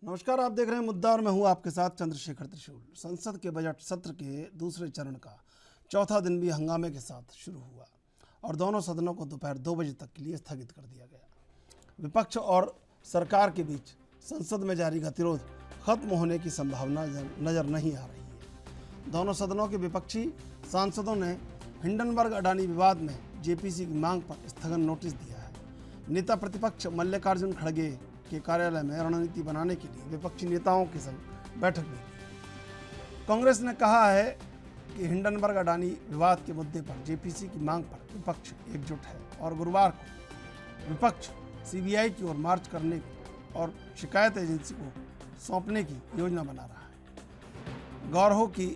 नमस्कार, आप देख रहे हैं मुद्दा और मैं हूं आपके साथ चंद्रशेखर त्रिशूल। संसद के बजट सत्र के दूसरे चरण का चौथा दिन भी हंगामे के साथ शुरू हुआ और दोनों सदनों को दोपहर 2 बजे तक के लिए स्थगित कर दिया गया। विपक्ष और सरकार के बीच संसद में जारी गतिरोध खत्म होने की संभावना नजर नहीं आ रही है। दोनों सदनों के विपक्षी सांसदों ने हिंडनबर्ग अडानी विवाद में जेपीसी की मांग पर स्थगन नोटिस दिया है। नेता प्रतिपक्ष मल्लिकार्जुन खड़गे के कार्यालय में रणनीति बनाने के लिए विपक्षी नेताओं के संग बैठक भी की। कांग्रेस ने कहा है कि हिंडनबर्ग अडानी विवाद के मुद्दे पर जेपीसी की मांग पर विपक्ष एकजुट है और गुरुवार को विपक्ष सीबीआई की ओर मार्च करने और शिकायत एजेंसी को सौंपने की योजना बना रहा है। गौर हो कि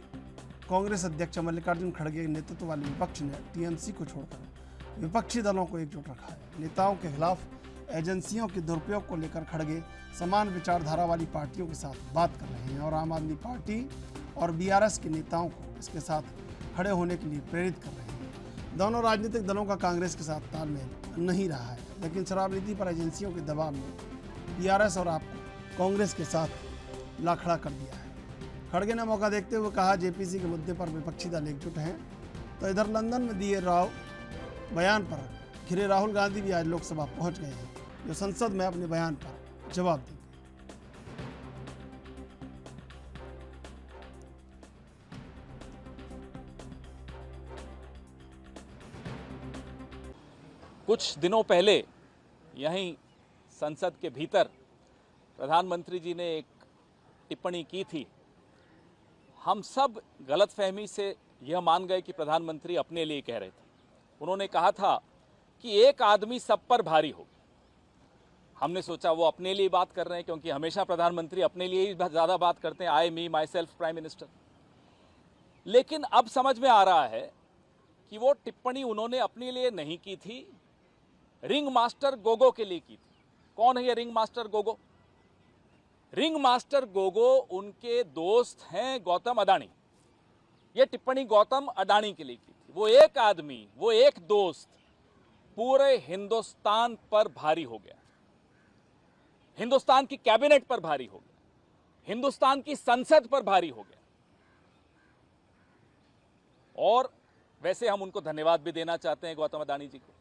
कांग्रेस अध्यक्ष मल्लिकार्जुन खड़गे के नेतृत्व वाले विपक्ष ने टीएमसी को छोड़कर विपक्षी दलों को एकजुट रखा है। नेताओं के खिलाफ एजेंसियों के दुरुपयोग को लेकर खड़गे समान विचारधारा वाली पार्टियों के साथ बात कर रहे हैं और आम आदमी पार्टी और बीआरएस के नेताओं को इसके साथ खड़े होने के लिए प्रेरित कर रहे हैं। दोनों राजनीतिक दलों का कांग्रेस के साथ तालमेल नहीं रहा है, लेकिन शराब नीति पर एजेंसियों के दबाव में बीआरएस और आपको कांग्रेस के साथ लाखड़ा कर दिया है। खड़गे ने मौका देखते हुए कहा, जेपीसी के मुद्दे पर विपक्षी दल एकजुट हैं। तो इधर लंदन में दिए बयान पर घिरे राहुल गांधी भी आज लोकसभा पहुंच गए हैं, जो संसद में अपने बयान पर जवाब देंगे। कुछ दिनों पहले यहीं संसद के भीतर प्रधानमंत्री जी ने एक टिप्पणी की थी। हम सब गलतफहमी से यह मान गए कि प्रधानमंत्री अपने लिए कह रहे थे। उन्होंने कहा था कि एक आदमी सब पर भारी हो। हमने सोचा वो अपने लिए बात कर रहे हैं, क्योंकि हमेशा प्रधानमंत्री अपने लिए ही ज़्यादा बात करते हैं, आई मी माई सेल्फ प्राइम मिनिस्टर। लेकिन अब समझ में आ रहा है कि वो टिप्पणी उन्होंने अपने लिए नहीं की थी, रिंग मास्टर गोगो के लिए की थी। कौन है ये ring master Gogo? Ring master Gogo उनके दोस्त हैं गौतम अडानी। ये टिप्पणी गौतम अडानी के लिए की थी। वो एक आदमी, वो एक दोस्त पूरे हिंदुस्तान पर भारी हो गया, हिंदुस्तान की कैबिनेट पर भारी हो गया, हिंदुस्तान की संसद पर भारी हो गया। और वैसे हम उनको धन्यवाद भी देना चाहते हैं गौतम अडानी जी को।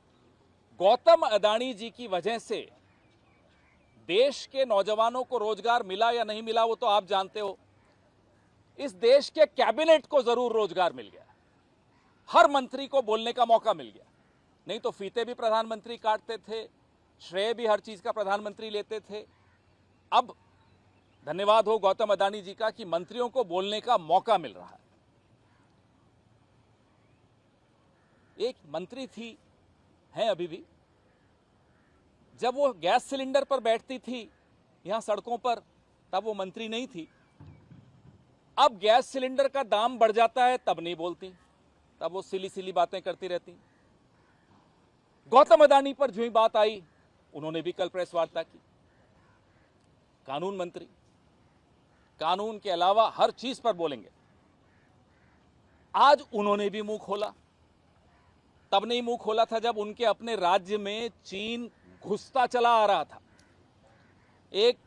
गौतम अडानी जी की वजह से देश के नौजवानों को रोजगार मिला या नहीं मिला वो तो आप जानते हो। इस देश के कैबिनेट को जरूर रोजगार मिल गया, हर मंत्री को बोलने का मौका मिल गया। नहीं तो फीते भी प्रधानमंत्री काटते थे, श्रेय भी हर चीज का प्रधानमंत्री लेते थे। अब धन्यवाद हो गौतम अडानी जी का कि मंत्रियों को बोलने का मौका मिल रहा है। एक मंत्री थी, हैं अभी भी, जब वो गैस सिलेंडर पर बैठती थी यहां सड़कों पर, तब वो मंत्री नहीं थी। अब गैस सिलेंडर का दाम बढ़ जाता है तब नहीं बोलती, तब वो सिली सिली बातें करती रहती। गौतम अडानी पर जो ही बात आई उन्होंने भी कल प्रेस वार्ता की। कानून मंत्री, कानून के अलावा हर चीज पर बोलेंगे। आज उन्होंने भी मुंह खोला। तब नहीं मुंह खोला था जब उनके अपने राज्य में चीन घुसता चला आ रहा था। एक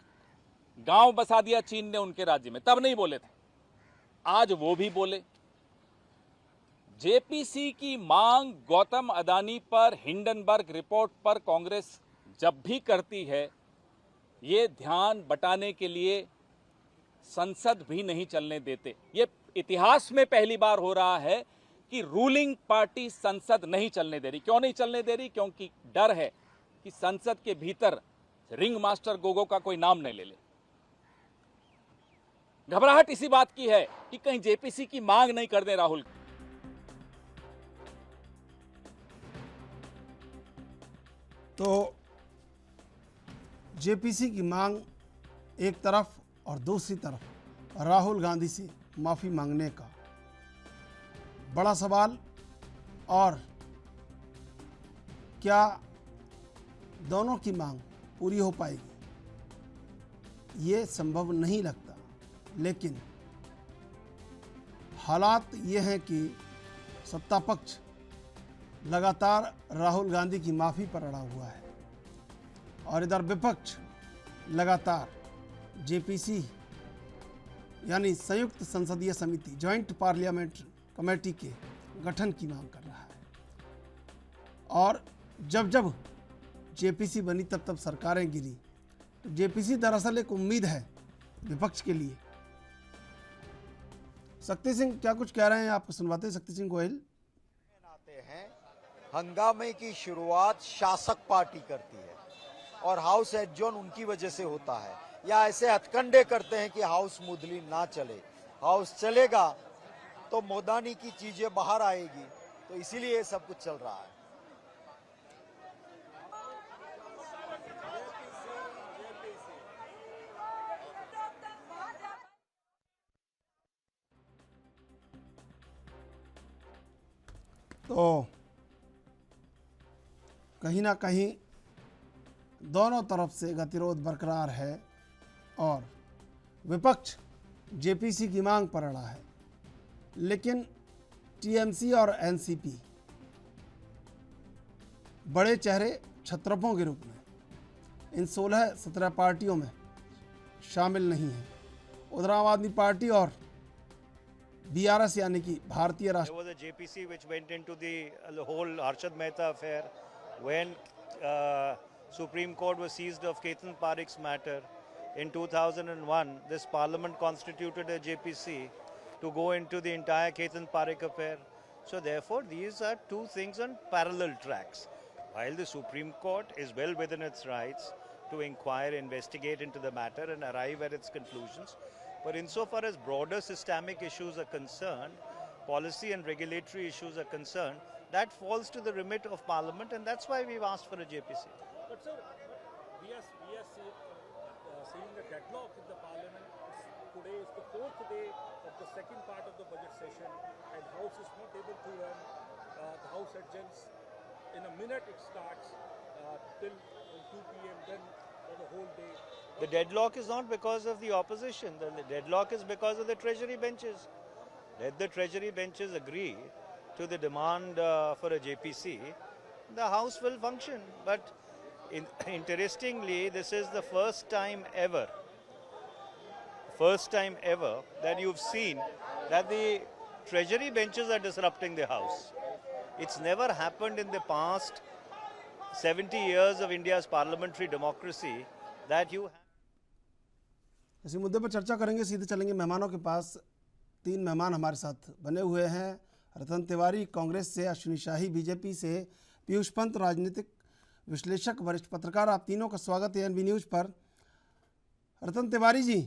गांव बसा दिया चीन ने उनके राज्य में, तब नहीं बोले थे। आज वो भी बोले। जेपीसी की मांग गौतम अडानी पर, हिंडनबर्ग रिपोर्ट पर कांग्रेस जब भी करती है, ये ध्यान बटाने के लिए संसद भी नहीं चलने देते। ये इतिहास में पहली बार हो रहा है कि रूलिंग पार्टी संसद नहीं चलने दे रही। क्यों नहीं चलने दे रही? क्योंकि डर है कि संसद के भीतर रिंग मास्टर गोगो का कोई नाम नहीं ले ले। घबराहट इसी बात की है कि कहीं जेपीसी की मांग नहीं कर दे राहुल। तो जेपीसी की मांग एक तरफ और दूसरी तरफ राहुल गांधी से माफी मांगने का बड़ा सवाल। और क्या दोनों की मांग पूरी हो पाएगी, ये संभव नहीं लगता। लेकिन हालात ये हैं कि सत्ता पक्ष लगातार राहुल गांधी की माफ़ी पर अड़ा हुआ है और इधर विपक्ष लगातार जेपीसी यानी संयुक्त संसदीय समिति, जॉइंट पार्लियामेंट कमेटी के गठन की मांग कर रहा है। और जब जब जेपीसी बनी तब तब सरकारें गिरी। तो जेपीसी दरअसल एक उम्मीद है विपक्ष के लिए। शक्ति सिंह क्या कुछ कह रहे हैं, आपको सुनवाते हैं। शक्ति सिंह गोयल आते हैं, हंगामे की शुरुआत शासक पार्टी करती है और हाउस एडजॉर्न उनकी वजह से होता है, या ऐसे हथकंडे करते हैं कि हाउस स्मूथली ना चले। हाउस चलेगा तो मोदानी की चीजें बाहर आएगी, तो इसीलिए ये सब कुछ चल रहा है। तो कहीं ना कहीं दोनों तरफ से गतिरोध बरकरार है और विपक्ष जेपीसी की मांग पर अड़ा है। लेकिन टीएमसी और एनसीपी बड़े चेहरे छत्रपों के रूप में इन 16-17 पार्टियों में शामिल नहीं हैं। उधर आम आदमी पार्टी और बीआरएस यानी कि भारतीय राष्ट्र There was a JPC which went into the whole Arshad Mehta affair when Supreme Court was seized of Ketan Parikh's matter. In 2001, this parliament constituted a JPC to go into the entire Ketan Parikh affair. So therefore, these are two things on parallel tracks. While the Supreme Court is well within its rights to inquire, investigate into the matter and arrive at its conclusions, but insofar as broader systemic issues are concerned, policy and regulatory issues are concerned, that falls to the remit of Parliament, and that's why we've asked for a JPC. But sir, we are seeing the deadlock in the Parliament. Today is the fourth day of the second part of the budget session, and House is not able to run. The House adjourns in a minute. It starts till 2 p.m. Then for the whole day. The deadlock is not because of the opposition. The deadlock is because of the Treasury benches. Let the Treasury benches agree to the demand for a JPC. The House will function. But interestingly, this is the first time ever that you've seen that the Treasury benches are disrupting the House. It's never happened in the past 70 years of India's parliamentary democracy that you have. इसी मुद्दे पर चर्चा करेंगे। सीधे चलेंगे मेहमानों के पास। 3 मेहमान हमारे साथ बने हुए हैं। रतन तिवारी कांग्रेस से, अश्विनी शाही बीजेपी से, पीयूष पंत राजनीतिक विश्लेषक, वरिष्ठ पत्रकार। आप तीनों का स्वागत है एनबी न्यूज़ पर। रतन तिवारी जी,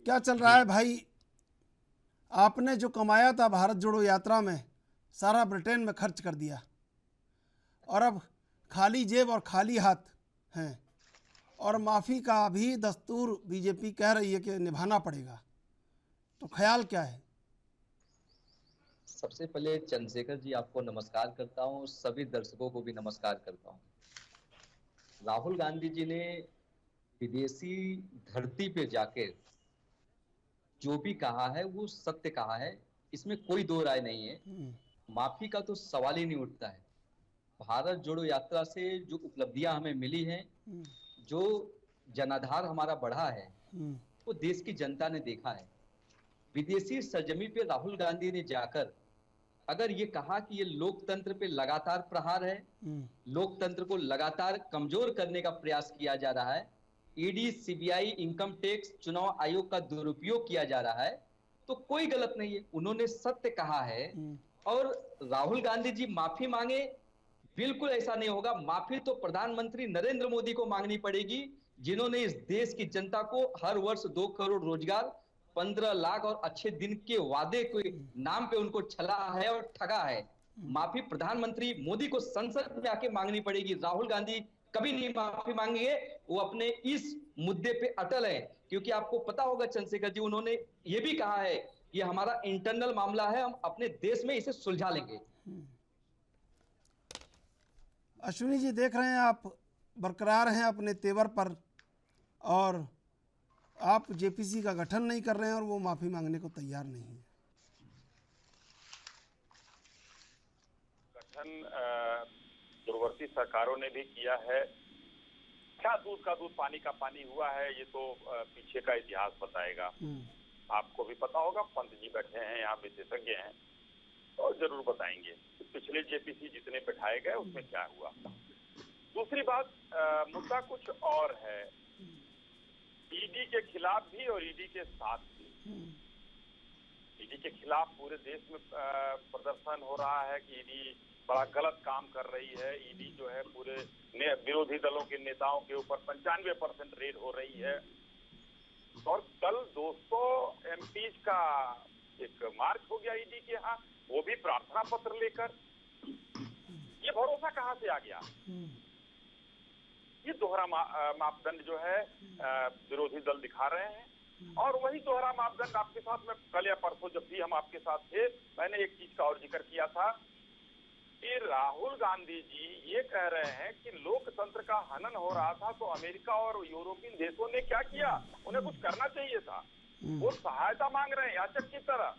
क्या चल रहा है भाई? आपने जो कमाया था भारत जोड़ो यात्रा में सारा ब्रिटेन में खर्च कर दिया और अब खाली जेब और खाली हाथ हैं, और माफ़ी का भी दस्तूर बीजेपी कह रही है कि निभाना पड़ेगा। तो ख्याल क्या है? सबसे पहले चंद्रशेखर जी आपको नमस्कार करता हूं, सभी दर्शकों को भी नमस्कार करता हूं। राहुल गांधी जी ने विदेशी धरती पे जाकर जो भी कहा है वो सत्य कहा है, इसमें कोई दो राय नहीं है। माफी का तो सवाल ही नहीं उठता है। भारत जोड़ो यात्रा से जो उपलब्धियां हमें मिली हैं, जो जनाधार हमारा बढ़ा है, वो देश की जनता ने देखा है। विदेशी सरजमी पे राहुल गांधी ने जाकर अगर ये कहा कि ये लोकतंत्र पे लगातार प्रहार है, लोकतंत्र को लगातार कमजोर करने का प्रयास किया जा रहा है, ईडी, सीबीआई, इनकम टैक्स, चुनाव आयोग का दुरुपयोग किया जा रहा है, तो कोई गलत नहीं है। उन्होंने सत्य कहा है और राहुल गांधी जी माफी मांगे, बिल्कुल ऐसा नहीं होगा। माफी तो प्रधानमंत्री नरेंद्र मोदी को मांगनी पड़ेगी, जिन्होंने इस देश की जनता को हर वर्ष 2 करोड़ रोजगार, 15 लाख और अच्छे दिन के वादे के नाम पे उनको छला है और ठगा है। माफी प्रधानमंत्री मोदी को संसद में आके मांगनी पड़ेगी। राहुल गांधी कभी नहीं माफी मांगेंगे, वो अपने इस मुद्दे पे अटल है। क्योंकि आपको पता होगा चंद्रशेखर जी, उन्होंने ये भी कहा है कि हमारा इंटरनल मामला है, हम अपने देश में इसे सुलझा लेंगे। अश्विनी जी, देख रहे हैं आप बरकरार हैं अपने तेवर पर, और आप जेपीसी का गठन नहीं कर रहे हैं और वो माफी मांगने को तैयार नहीं है। गठन पूर्ववर्ती सरकारों ने भी किया है, क्या दूध का दूध पानी का पानी हुआ है, ये तो पीछे का इतिहास बताएगा। आपको भी पता होगा, पंत जी बैठे हैं यहाँ, विशेषज्ञ हैं और जरूर बताएंगे पिछले जेपीसी जितने बैठाए गए उसमें क्या हुआ। दूसरी बात, मुद्दा कुछ और है, ईडी के खिलाफ भी और ईडी के साथ भी। ईडी के खिलाफ पूरे देश में प्रदर्शन हो रहा है कि ईडी बड़ा गलत काम कर रही है। ईडी जो है पूरे विरोधी दलों के नेताओं के ऊपर 95% रेड हो रही है। और कल 200 एमपीज का एक मार्च हो गया ईडी के यहाँ, वो भी प्रार्थना पत्र लेकर। ये भरोसा कहाँ से आ गया? ये दोहरा मापदंड जो है विरोधी दल दिखा रहे हैं। और वही दोहरा मापदंड आपके साथ में कल या परसों जब भी हम आपके साथ थे, मैंने एक चीज का और जिक्र किया था कि राहुल गांधी जी ये कह रहे हैं कि लोकतंत्र का हनन हो रहा था, तो अमेरिका और यूरोपीय देशों ने क्या किया? उन्हें कुछ करना चाहिए था। वो सहायता मांग रहे हैं याचक की तरह।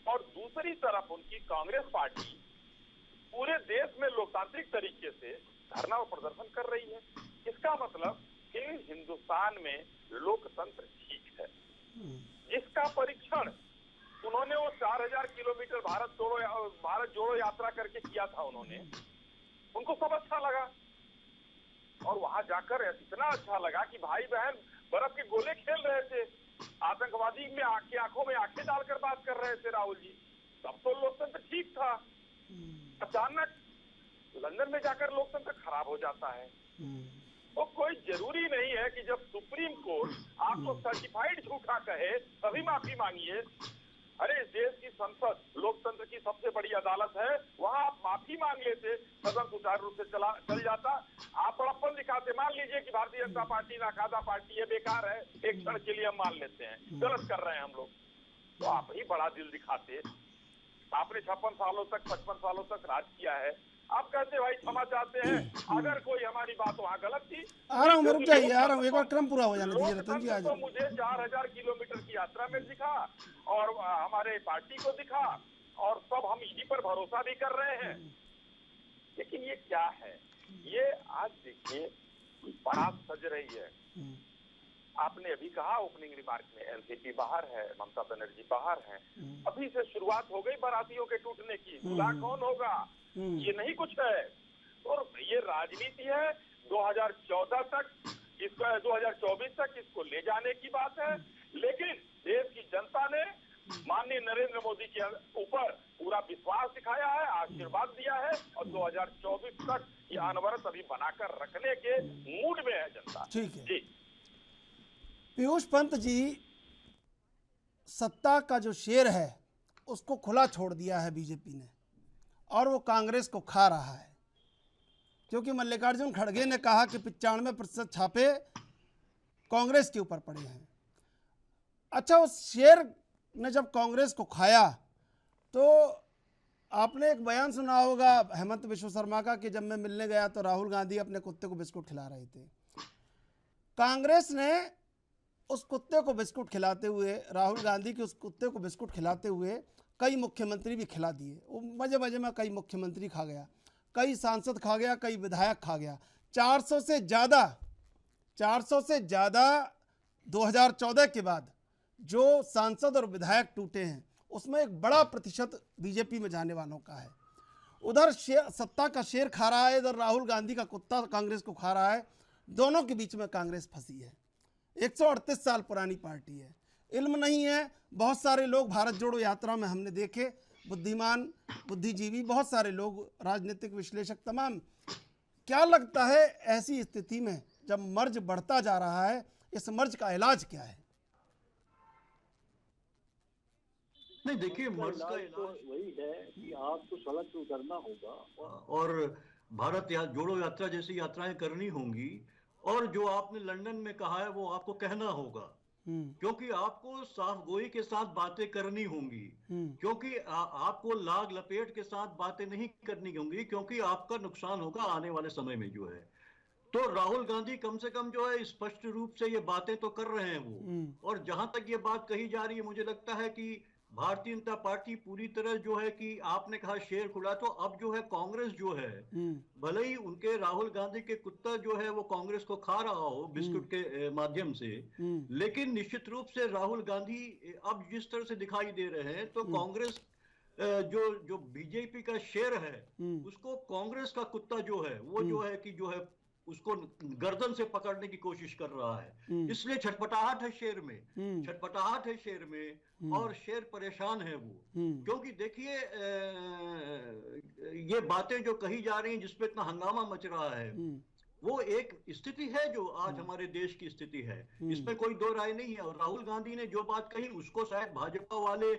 और दूसरी तरफ उनकी कांग्रेस पार्टी पूरे देश में लोकतांत्रिक तरीके से धरना और प्रदर्शन कर रही है। इसका मतलब कि हिंदुस्तान में लोकतंत्र ठीक है, जिसका परीक्षण उन्होंने वो 4000 किलोमीटर भारत जोड़ो यात्रा करके किया था। उनको सब अच्छा लगा और वहां जाकर इतना अच्छा लगा कि भाई बहन बर्फ के गोले खेल रहे थे, आतंकवादी में आंखों में आंखें डालकर बात कर रहे थे राहुल जी। तब तो लोकतंत्र ठीक था। अचानक लंदन में जाकर लोकतंत्र खराब हो जाता है। तो कोई जरूरी नहीं है कि जब सुप्रीम कोर्ट आपको सर्टिफाइड झूठा कहे तभी माफी मांगिए। अरे इस देश की संसद लोकतंत्र की सबसे बड़ी अदालत है, वहां आप माफी मांग लेते, सदन सुचारू रूप से चल जाता। आप बड़प्पन दिखाते, मान लीजिए कि भारतीय जनता पार्टी नाकादा पार्टी है, बेकार है, एक क्षण के लिए हम मान लेते हैं गलत कर रहे हैं हम लोग, तो आप ही बड़ा दिल दिखाते। आपने 56 सालों तक 55 सालों तक राज किया है, आप कहते भाई क्षमा चाहते हैं अगर कोई हमारी बात वहाँ गलत थी। आ रहा हूँ, मैं रुक जाइए, आ रहा हूँ, एक बार क्रम पूरा हो जाने दीजिए रतन जी। आज तो मुझे 4000 किलोमीटर की यात्रा में दिखा और हमारे पार्टी को दिखा और सब हम ईडी पर भरोसा भी कर रहे हैं। लेकिन ये क्या है? ये आज देखिए बारात सज रही है। आपने अभी कहा ओपनिंग रिमार्क में एनसीपी बाहर है, ममता बनर्जी बाहर है। अभी से शुरुआत हो गई बारातियों के टूटने की। दूल्हा कौन होगा ये नहीं कुछ है। और ये राजनीति है 2014 तक, इसको 2024 तक इसको ले जाने की बात है। लेकिन देश की जनता ने माननीय नरेंद्र मोदी के ऊपर पूरा विश्वास दिखाया है, आशीर्वाद दिया है और 2024 तक ये अनवरत अभी बनाकर रखने के मूड में है जनता। ठीक है जी पीयूष पंत जी, सत्ता का जो शेर है उसको खुला छोड़ दिया है बीजेपी ने और वो कांग्रेस को खा रहा है, क्योंकि मल्लिकार्जुन खड़गे ने कहा कि 95% छापे कांग्रेस के ऊपर पड़े हैं। अच्छा, उस शेर ने जब कांग्रेस को खाया तो आपने एक बयान सुना होगा हेमंत बिश्व शर्मा का कि जब मैं मिलने गया तो राहुल गांधी अपने कुत्ते को बिस्कुट खिला रहे थे। कांग्रेस ने उस कुत्ते को बिस्कुट खिलाते हुए, राहुल गांधी के उस कुत्ते को बिस्कुट खिलाते हुए कई मुख्यमंत्री भी खिला दिए। वो मजे मजे में कई मुख्यमंत्री खा गया, कई सांसद खा गया, कई विधायक खा गया। 400 से ज़्यादा 2014 के बाद जो सांसद और विधायक टूटे हैं उसमें एक बड़ा प्रतिशत बीजेपी में जाने वालों का है। उधर सत्ता का शेर खा रहा है, इधर राहुल गांधी का कुत्ता कांग्रेस को खा रहा है। दोनों के बीच में कांग्रेस फंसी है। 138 साल पुरानी पार्टी है, इल्म नहीं है। बहुत सारे लोग भारत जोड़ो यात्रा में हमने देखे, बुद्धिमान, बुद्धिजीवी, बहुत सारे लोग, राजनीतिक विश्लेषक तमाम। क्या लगता है ऐसी स्थिति में जब मर्ज बढ़ता जा रहा है, इस मर्ज का इलाज क्या है? नहीं देखिए, मर्ज का तो वही है कि आपको सड़क पे उतरना होगा और भारत जोड़ो यात्रा जैसी यात्राएं करनी होंगी। और जो आपने लंदन में कहा है वो आपको कहना होगा, क्योंकि आपको साफ गोई के साथ बातें करनी होंगी, क्योंकि आपको लाग लपेट के साथ बातें नहीं करनी होंगी, क्योंकि आपका नुकसान होगा आने वाले समय में जो है। तो राहुल गांधी कम से कम जो है स्पष्ट रूप से ये बातें तो कर रहे हैं वो। और जहां तक ये बात कही जा रही है, मुझे लगता है कि भारतीय जनता पार्टी पूरी तरह जो है कि आपने कहा शेर खुला, तो अब जो है कांग्रेस जो है, भले ही उनके राहुल गांधी के कुत्ता जो है वो कांग्रेस को खा रहा हो बिस्कुट के माध्यम से, लेकिन निश्चित रूप से राहुल गांधी अब जिस तरह से दिखाई दे रहे हैं, तो कांग्रेस जो बीजेपी का शेर है, उसको कांग्रेस का कुत्ता जो है वो जो है कि जो है उसको गर्दन से पकड़ने की कोशिश कर रहा है। इसलिए छटपटाहट है शेर में, छटपटाहट है शेर में, और शेर परेशान है वो। क्योंकि देखिए ये बातें जो कही जा रही हैं जिसपे इतना हंगामा मच रहा है, वो एक स्थिति है जो आज हमारे देश की स्थिति है, इसमें कोई दो राय नहीं है। और राहुल गांधी ने जो बात कही उसको शायद भाजपा वाले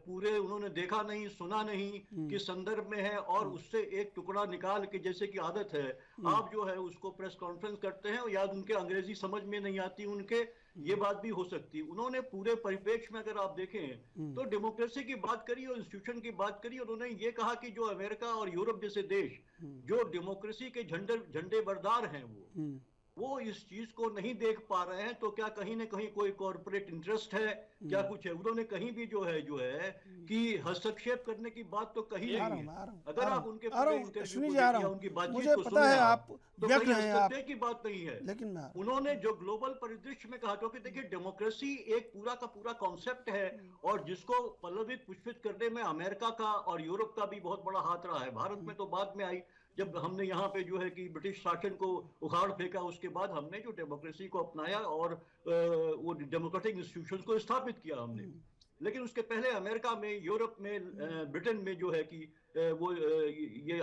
पूरे उन्होंने देखा नहीं, सुना नहीं किस संदर्भ में है, और उससे एक टुकड़ा निकाल के, जैसे कि आदत है, आप जो है उसको प्रेस कॉन्फ्रेंस करते हैं, और याद उनके अंग्रेजी समझ में नहीं आती उनके, ये बात भी हो सकती है। उन्होंने पूरे परिप्रेक्ष्य में अगर आप देखें तो डेमोक्रेसी की बात करी और इंस्टीट्यूशन की बात करी, और उन्होंने ये कहा कि जो अमेरिका और यूरोप जैसे देश जो डेमोक्रेसी के झंडे बरदार हैं, वो इस चीज को नहीं देख पा रहे हैं। तो क्या कहीं ना कहीं कोई कॉर्पोरेट इंटरेस्ट है, क्या कुछ है? उन्होंने कहीं भी जो है कि हस्तक्षेप करने की बात तो कही नहीं है। अगर आप उनके उनकी बातचीत को सुने आप तो कहीं हस्तक्षेप की बात नहीं है। लेकिन उन्होंने जो ग्लोबल परिदृश्य में कहा, क्योंकि देखिए डेमोक्रेसी एक पूरा का पूरा कॉन्सेप्ट है, और जिसको पल्लवित पुष्पित करने में अमेरिका का और यूरोप का भी बहुत बड़ा हाथ रहा है। भारत में तो बाद में आई, जब हमने यहाँ पे जो है कि ब्रिटिश शासन को उखाड़ फेंका, उसके बाद हमने जो डेमोक्रेसी को अपनाया और वो डेमोक्रेटिक इंस्टीट्यूशंस को स्थापित किया हमने। लेकिन उसके पहले अमेरिका में, यूरोप में, ब्रिटेन में जो है कि वो ये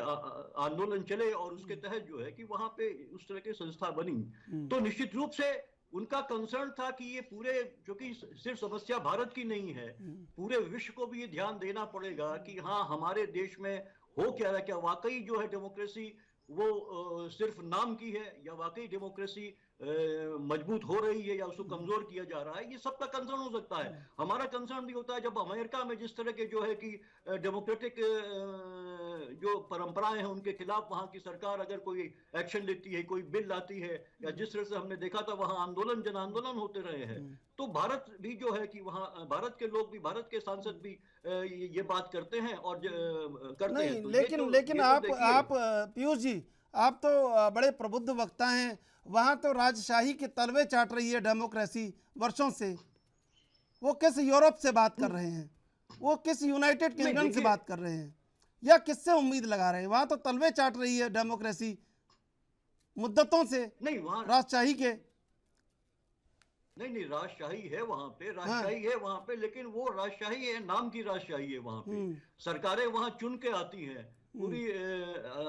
आंदोलन चले, और उसके तहत जो है कि वहां पे उस तरह की संस्था बनी। तो निश्चित रूप से उनका कंसर्न था कि ये पूरे, जो कि सिर्फ समस्या भारत की नहीं है, पूरे विश्व को भी ये ध्यान देना पड़ेगा कि हाँ, हमारे देश में हो क्या रहा है, क्या वाकई जो है डेमोक्रेसी वो सिर्फ नाम की है, या वाकई डेमोक्रेसी मजबूत हो रही है, या उसको कमजोर किया जा रहा है। ये सबका कंसर्न हो सकता है। हमारा कंसर्न भी होता है जब अमेरिका में जिस तरह के जो है कि डेमोक्रेटिक जो परंपराएं हैं उनके खिलाफ वहां की सरकार अगर कोई एक्शन लेती है, कोई बिल लाती है, या जिस तरह से हमने देखा था वहां आंदोलन, जन आंदोलन होते रहे हैं। तो भारत भी जो है कि वहां भारत के लोग भी, भारत के सांसद भी ये बात करते हैं और करते हैं। तो लेकिन आप पीयूष जी, आप तो बड़े प्रबुद्ध वक्ता हैं। वहाँ तो राजशाही के तलवे चाट रही है डेमोक्रेसी वर्षों से। वो किस यूरोप से बात कर रहे हैं, वो किस यूनाइटेड किंगडम से बात कर रहे हैं, या किससे उम्मीद लगा रहे हैं? वहाँ तो तलवे चाट रही है डेमोक्रेसी मुद्दतों से, नहीं वहाँ राजशाही के। नहीं, राजशाही है वहां पे, राजशाही है वहां पे, लेकिन वो राजशाही है, नाम की राजशाही है वहां पे। सरकारें वहां चुन के आती हैं। पूरी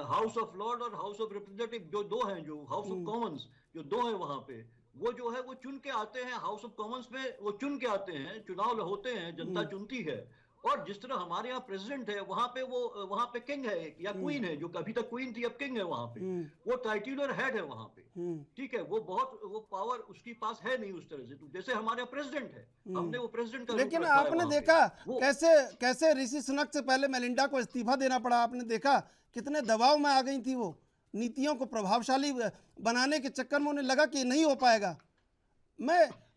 हाउस ऑफ लॉर्ड और हाउस ऑफ रिप्रेजेंटेटिव जो दो हैं, जो हाउस ऑफ कॉमन्स जो दो हैं वहां पे, वो जो है वो चुन के आते हैं। हाउस ऑफ कॉमन्स में वो चुन के आते हैं, चुनाव होते हैं, जनता चुनती है। और जिस तरह हमारे यहाँ प्रेसिडेंट है, वहां पे वो वहां पे किंग है या क्वीन है, जो कभी तक क्वीन थी अब किंग है वहां पे। वो टाइटुलर हेड है वहां पे, ठीक है। वो बहुत वो पावर उसके पास है नहीं उस तरह से, तो जैसे हमारे यहाँ प्रेसिडेंट है, हमने वो प्रेसिडेंट का। लेकिन आपने देखा कैसे ऋषि सुनक से पहले मेलिंडा को इस्तीफा देना पड़ा। आपने देखा कितने दबाव में आ गई थी वो, नीतियों को प्रभावशाली बनाने के चक्कर में उन्हें लगा कि नहीं हो पाएगा।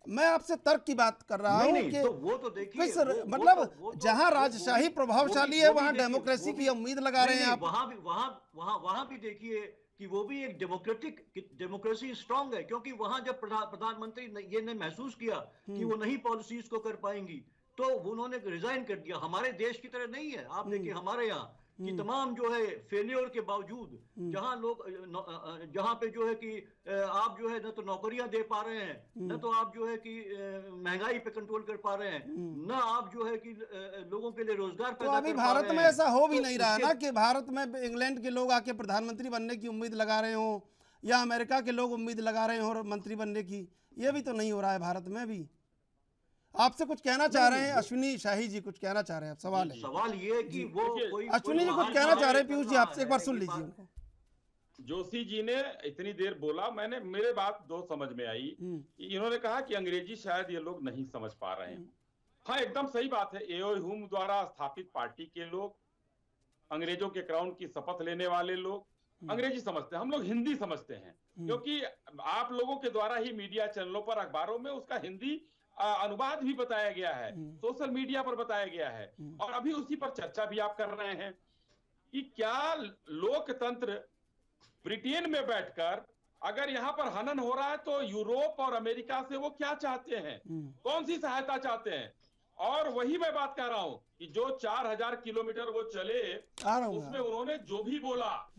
मैं आपसे तर्क की बात कर रहा हूँ कि तो वो तो देखिए, मतलब जहां राजशाही प्रभावशाली है वहां डेमोक्रेसी की उम्मीद लगा रहे हैं आप। वहां भी देखिए कि वो भी एक डेमोक्रेसी स्ट्रांग है, क्योंकि वहां जब प्रधानमंत्री ये ने महसूस किया कि वो नहीं पॉलिसीज को कर पाएंगी, तो उन्होंने रिजाइन कर दिया। हमारे देश की तरह नहीं है। आप देखिए हमारे यहाँ कि तमाम जो है फेलियर के बावजूद, जहां लोग जहां पे जो है कि आप जो है न तो नौकरियां दे पा रहे हैं, न तो आप जो है कि महंगाई पे कंट्रोल कर पा रहे हैं, न आप जो है कि लोगों के लिए रोजगार पैदा कर पा रहे हैं। तो अभी भारत में ऐसा हो भी नहीं रहा ना कि भारत में इंग्लैंड के लोग आके प्रधानमंत्री बनने की उम्मीद लगा रहे हो, या अमेरिका के लोग उम्मीद लगा रहे हो मंत्री बनने की। ये भी तो नहीं हो रहा है भारत में भी। आपसे कुछ कहना चाह रहे हैं अश्विनी शाही जी, कुछ कहना चाह रहे हैं? सवाल ये है कि वो अश्विनी जी कुछ कहना चाह रहे हैं। पीयूष जी आपसे एक बार सुन लीजिए उनको। जोशी जी ने इतनी देर बोला, मेरे बात दो समझ में आई। इन्होंने कहा कि अंग्रेजी शायद ये लोग नहीं समझ पा रहे हैं। हाँ, एकदम सही बात है। एओ ह्यूम द्वारा स्थापित पार्टी के लोग, अंग्रेजों के क्राउन की शपथ लेने वाले लोग अंग्रेजी समझते हैं, हम लोग हिंदी समझते हैं, क्योंकि आप लोगों के द्वारा ही मीडिया चैनलों पर, अखबारों में उसका हिंदी अनुवाद भी बताया गया है, सोशल मीडिया पर बताया गया है, और अभी उसी पर चर्चा भी आप कर रहे हैं कि क्या लोकतंत्र ब्रिटेन में बैठकर अगर यहाँ पर हनन हो रहा है तो यूरोप और अमेरिका से वो क्या चाहते हैं, कौन सी सहायता चाहते हैं। और वही मैं बात कर रहा हूं कि जो 4000 किलोमीटर वो चले उसमें उन्होंने जो भी बोला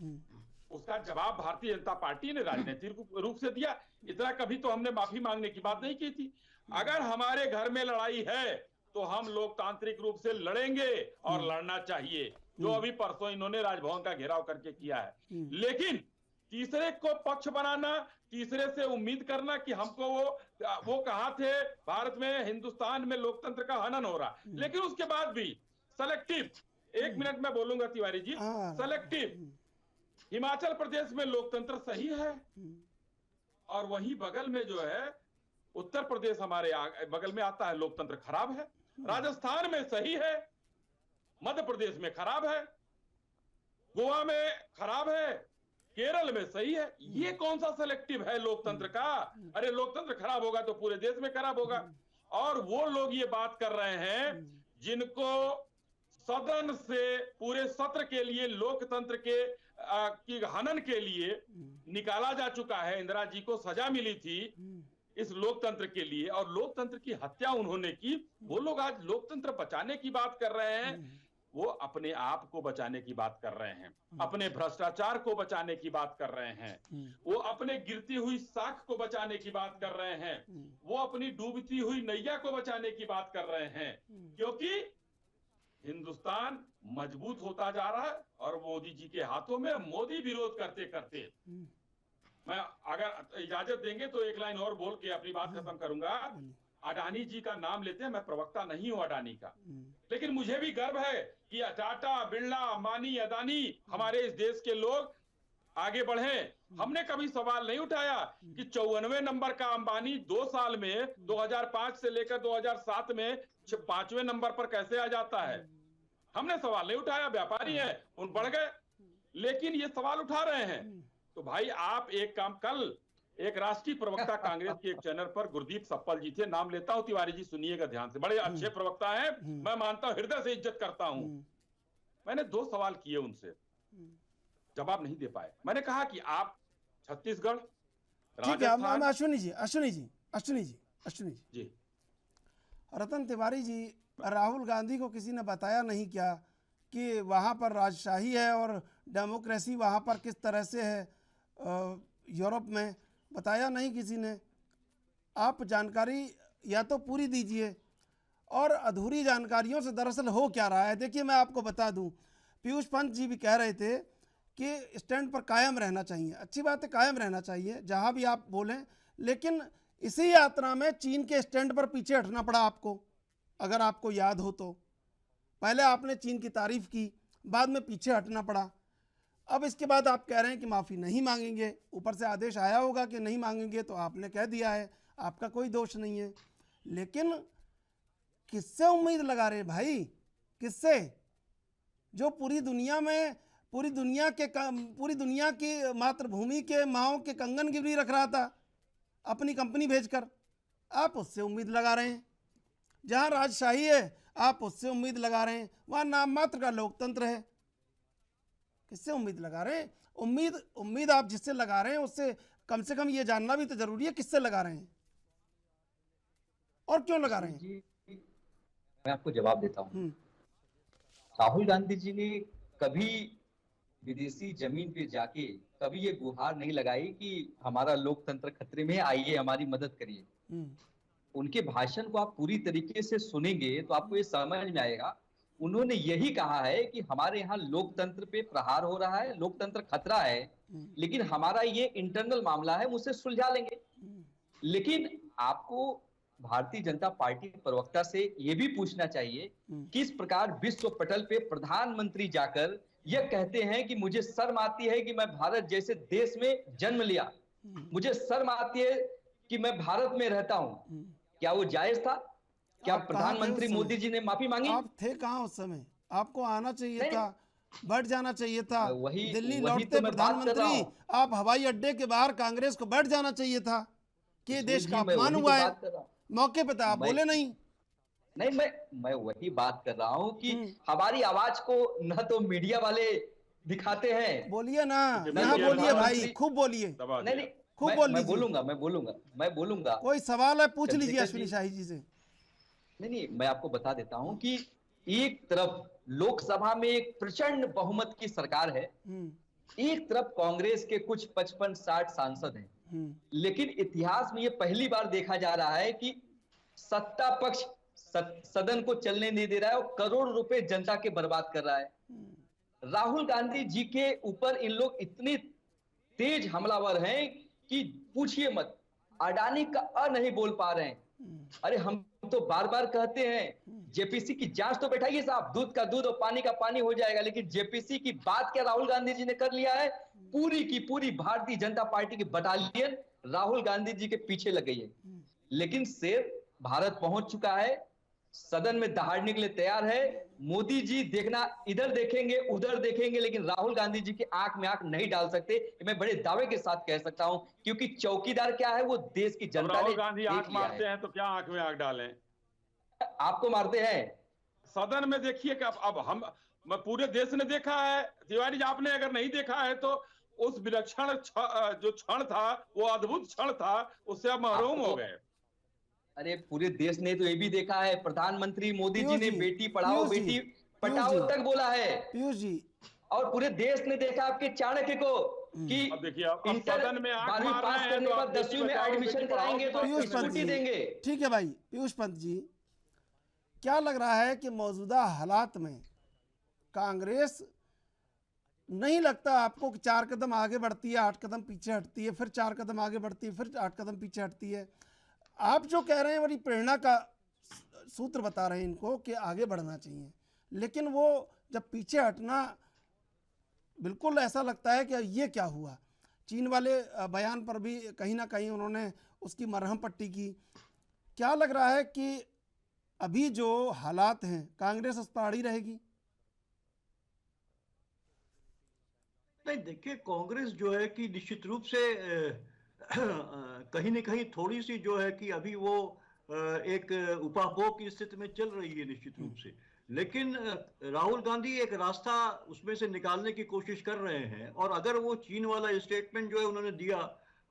उसका जवाब भारतीय जनता पार्टी ने राजनीतिक रूप से दिया। इतना कभी तो हमने माफी मांगने की बात नहीं की थी। अगर हमारे घर में लड़ाई है तो हम लोकतांत्रिक रूप से लड़ेंगे और लड़ना चाहिए, जो अभी परसों इन्होंने राजभवन का घेराव करके किया है। लेकिन तीसरे को पक्ष बनाना, तीसरे से उम्मीद करना कि हमको वो कहा थे भारत में, हिंदुस्तान में लोकतंत्र का हनन हो रहा, लेकिन उसके बाद भी सेलेक्टिव, 1 मिनट में बोलूंगा तिवारी जी, सेलेक्टिव हिमाचल प्रदेश में लोकतंत्र सही है, और वहीं बगल में जो है उत्तर प्रदेश हमारे बगल में आता है, लोकतंत्र खराब है। राजस्थान में सही है, मध्य प्रदेश में खराब है, गोवा में खराब है, केरल में सही है। ये कौन सा सेलेक्टिव है लोकतंत्र का? अरे लोकतंत्र खराब होगा तो पूरे देश में खराब होगा। और वो लोग ये बात कर रहे हैं जिनको सदन से पूरे सत्र के लिए लोकतंत्र के की हनन के लिए निकाला जा चुका है। इंदिरा जी को सजा मिली थी इस लोकतंत्र के लिए, और लोकतंत्र की हत्या उन्होंने की। वो लोग आज लोकतंत्र बचाने की बात कर रहे हैं, वो अपने आप को बचाने की बात कर रहे हैं, अपने भ्रष्टाचार को बचाने की बात कर रहे हैं, वो अपने गिरती हुई साख को बचाने की बात कर रहे हैं, वो अपनी डूबती हुई नैया को बचाने की बात कर रहे हैं, क्योंकि हिंदुस्तान मजबूत होता जा रहा है। और मोदी जी के हाथों में, मोदी विरोध करते करते, मैं अगर इजाजत देंगे तो एक लाइन और बोल के अपनी बात खत्म करूंगा। अडानी जी का नाम लेते हैं, मैं प्रवक्ता नहीं हूं अडानी का, लेकिन मुझे भी गर्व है कि टाटा, बिरला, अंबानी, अदानी, हमारे इस देश के लोग आगे बढ़े। हमने कभी सवाल नहीं उठाया कि 94 नंबर का अंबानी 2 साल में 2005 से लेकर 2007 में 5वें नंबर पर कैसे आ जाता है। हमने सवाल नहीं उठाया, व्यापारी है, उन बढ़ गए, लेकिन ये सवाल उठा रहे हैं। तो भाई आप एक काम, कल एक राष्ट्रीय प्रवक्ता कांग्रेस के एक चैनल पर गुरदीप सप्पल जी थे, नाम लेता हूं तिवारी जी, सुनिएगा ध्यान से, बड़े अच्छे प्रवक्ता हैं, मैं मानता हूं, हृदय से इज्जत करता हूं। मैंने 2 सवाल किए उनसे, जवाब नहीं दे पाए। मैंने कहा कि आप छत्तीसगढ़, राजस्थान, अश्विनी जी, रतन तिवारी जी, राहुल गांधी को किसी ने बताया नहीं क्या कि वहाँ पर राजशाही है और डेमोक्रेसी वहाँ पर किस तरह से है? यूरोप में बताया नहीं किसी ने। आप जानकारी या तो पूरी दीजिए, और अधूरी जानकारियों से दरअसल हो क्या रहा है। देखिए मैं आपको बता दूं, पीयूष पंत जी भी कह रहे थे कि स्टैंड पर कायम रहना चाहिए। अच्छी बात है, कायम रहना चाहिए जहां भी आप बोलें, लेकिन इसी यात्रा में चीन के स्टैंड पर पीछे हटना पड़ा आपको, अगर आपको याद हो तो। पहले आपने चीन की तारीफ की, बाद में पीछे हटना पड़ा। अब इसके बाद आप कह रहे हैं कि माफ़ी नहीं मांगेंगे, ऊपर से आदेश आया होगा कि नहीं मांगेंगे, तो आपने कह दिया है, आपका कोई दोष नहीं है। लेकिन किससे उम्मीद लगा रहे भाई, किससे? जो पूरी दुनिया की मातृभूमि के माओ के कंगन गिरवी रख रहा था अपनी कंपनी भेजकर, आप उससे उम्मीद लगा रहे हैं। जहां राजशाही है आप उससे उम्मीद लगा रहे हैं, वहां नाम मात्र का लोकतंत्र है। किससे उम्मीद लगा रहे हैं? उम्मीद आप जिससे लगा रहे हैं उससे कम से कम ये जानना भी तो जरूरी है किससे लगा रहे हैं और क्यों लगा रहे हैं। मैं आपको जवाब देता हूँ। राहुल गांधी जी ने कभी विदेशी जमीन पे जाके कभी ये गुहार नहीं लगाई कि हमारा लोकतंत्र खतरे में, आइए हमारी मदद करिए। उनके भाषण को आप पूरी तरीके से सुनेंगे तो आपको ये समझ में आएगा। उन्होंने यही कहा है कि हमारे यहाँ लोकतंत्र पे प्रहार हो रहा है, लोकतंत्र खतरा है, लेकिन हमारा ये इंटरनल मामला है, मुझसे सुलझा लेंगे। लेकिन आपको भारतीय जनता पार्टी प्रवक्ता से ये भी पूछना चाहिए, किस प्रकार विश्व पटल पे प्रधानमंत्री जाकर यह कहते हैं कि मुझे शर्म आती है कि मैं भारत जैसे देश में जन्म लिया, मुझे शर्म आती है कि मैं भारत में रहता हूं। क्या वो जायज था? क्या प्रधानमंत्री मोदी जी ने माफी मांगी? आप थे कहां उस समय? आपको आना चाहिए था, बैठ जाना चाहिए था। दिल्ली वही लौटते तो मैं बात कर रहा प्रधानमंत्री हूं। आप हवाई अड्डे के बाहर कांग्रेस को बैठ जाना चाहिए था कि देश का अपमान हुआ है। मौके पे था, आप बोले नहीं। नहीं, मैं वही बात कर रहा हूँ कि हमारी आवाज को न तो मीडिया वाले दिखाते हैं। बोलिए ना, यहाँ बोलिए भाई, खूब बोलिए। नहीं, खूब बोल मैं बोलूंगा। कोई सवाल है पूछ लीजिए अश्विनी शाही जी से। नहीं, मैं आपको बता देता हूं कि एक तरफ लोकसभा में एक प्रचंड बहुमत की सरकार है, एक तरफ कांग्रेस के कुछ 55-60 सांसद हैं, लेकिन इतिहास में ये पहली बार देखा जा रहा है कि सत्ता पक्ष सदन को चलने नहीं दे रहा है और करोड़ रुपए जनता के बर्बाद कर रहा है। राहुल गांधी जी के ऊपर इन लोग इतने तेज हमलावर हैं कि पूछिए मत। अडानी का अ नहीं बोल पा रहे हैं। अरे हम तो बार बार कहते हैं जेपीसी की जांच तो बैठाइए साहब, दूध का दूध और पानी का पानी हो जाएगा, लेकिन जेपीसी की बात क्या राहुल गांधी जी ने कर लिया है? पूरी की पूरी भारतीय जनता पार्टी की बटालियन राहुल गांधी जी के पीछे लग गई है। लेकिन शेर भारत पहुंच चुका है, सदन में दहाड़ने के लिए तैयार है। मोदी जी देखना इधर देखेंगे उधर देखेंगे, लेकिन राहुल गांधी जी की आंख में आंख नहीं डाल सकते। मैं बड़े दावे के साथ कह सकता हूं, क्योंकि चौकीदार क्या है वो देश की जनता ने राहुल गांधी आंख मारते हैं तो क्या आंख में आंख डालें? आपको मारते हैं सदन में। देखिए कि अब पूरे देश ने देखा है। तिवारी जी, आपने अगर नहीं देखा है तो उस विलक्षण जो क्षण था, वो अद्भुत क्षण था, उससे आप महरूम हो गए। अरे पूरे देश ने तो ये भी देखा है, प्रधानमंत्री मोदी जी ने बेटी पढ़ाओ बेटी पढ़ाओ तक बोला है पीयूष जी, और पूरे देश ने देखा आपके चाणक्य को कि सदन में आंख मार पास करने के बाद 10वीं में एडमिशन कराएंगे तो स्कूटी देंगे। ठीक है भाई पीयूष पंत जी, क्या लग रहा है कि मौजूदा हालात में कांग्रेस नहीं लगता आपको कि 4 कदम आगे बढ़ती है, 8 कदम पीछे हटती है, फिर 4 कदम आगे बढ़ती है, फिर 8 कदम पीछे हटती है? आप जो कह रहे हैं बड़ी प्रेरणा का सूत्र बता रहे हैं इनको कि आगे बढ़ना चाहिए, लेकिन वो जब पीछे हटना, बिल्कुल ऐसा लगता है कि ये क्या हुआ। चीन वाले बयान पर भी कहीं ना कहीं उन्होंने उसकी मरहम पट्टी की। क्या लग रहा है कि अभी जो हालात हैं कांग्रेस उस पर अड़ी रहेगी? नहीं, देखिए कांग्रेस जो है कि निश्चित रूप से कहीं न कहीं थोड़ी सी जो है कि अभी वो एक उपाभोग की स्थिति में चल रही है निश्चित रूप से। लेकिन राहुल गांधी एक रास्ता उसमें से निकालने की कोशिश कर रहे हैं, और अगर वो चीन वाला स्टेटमेंट जो है उन्होंने दिया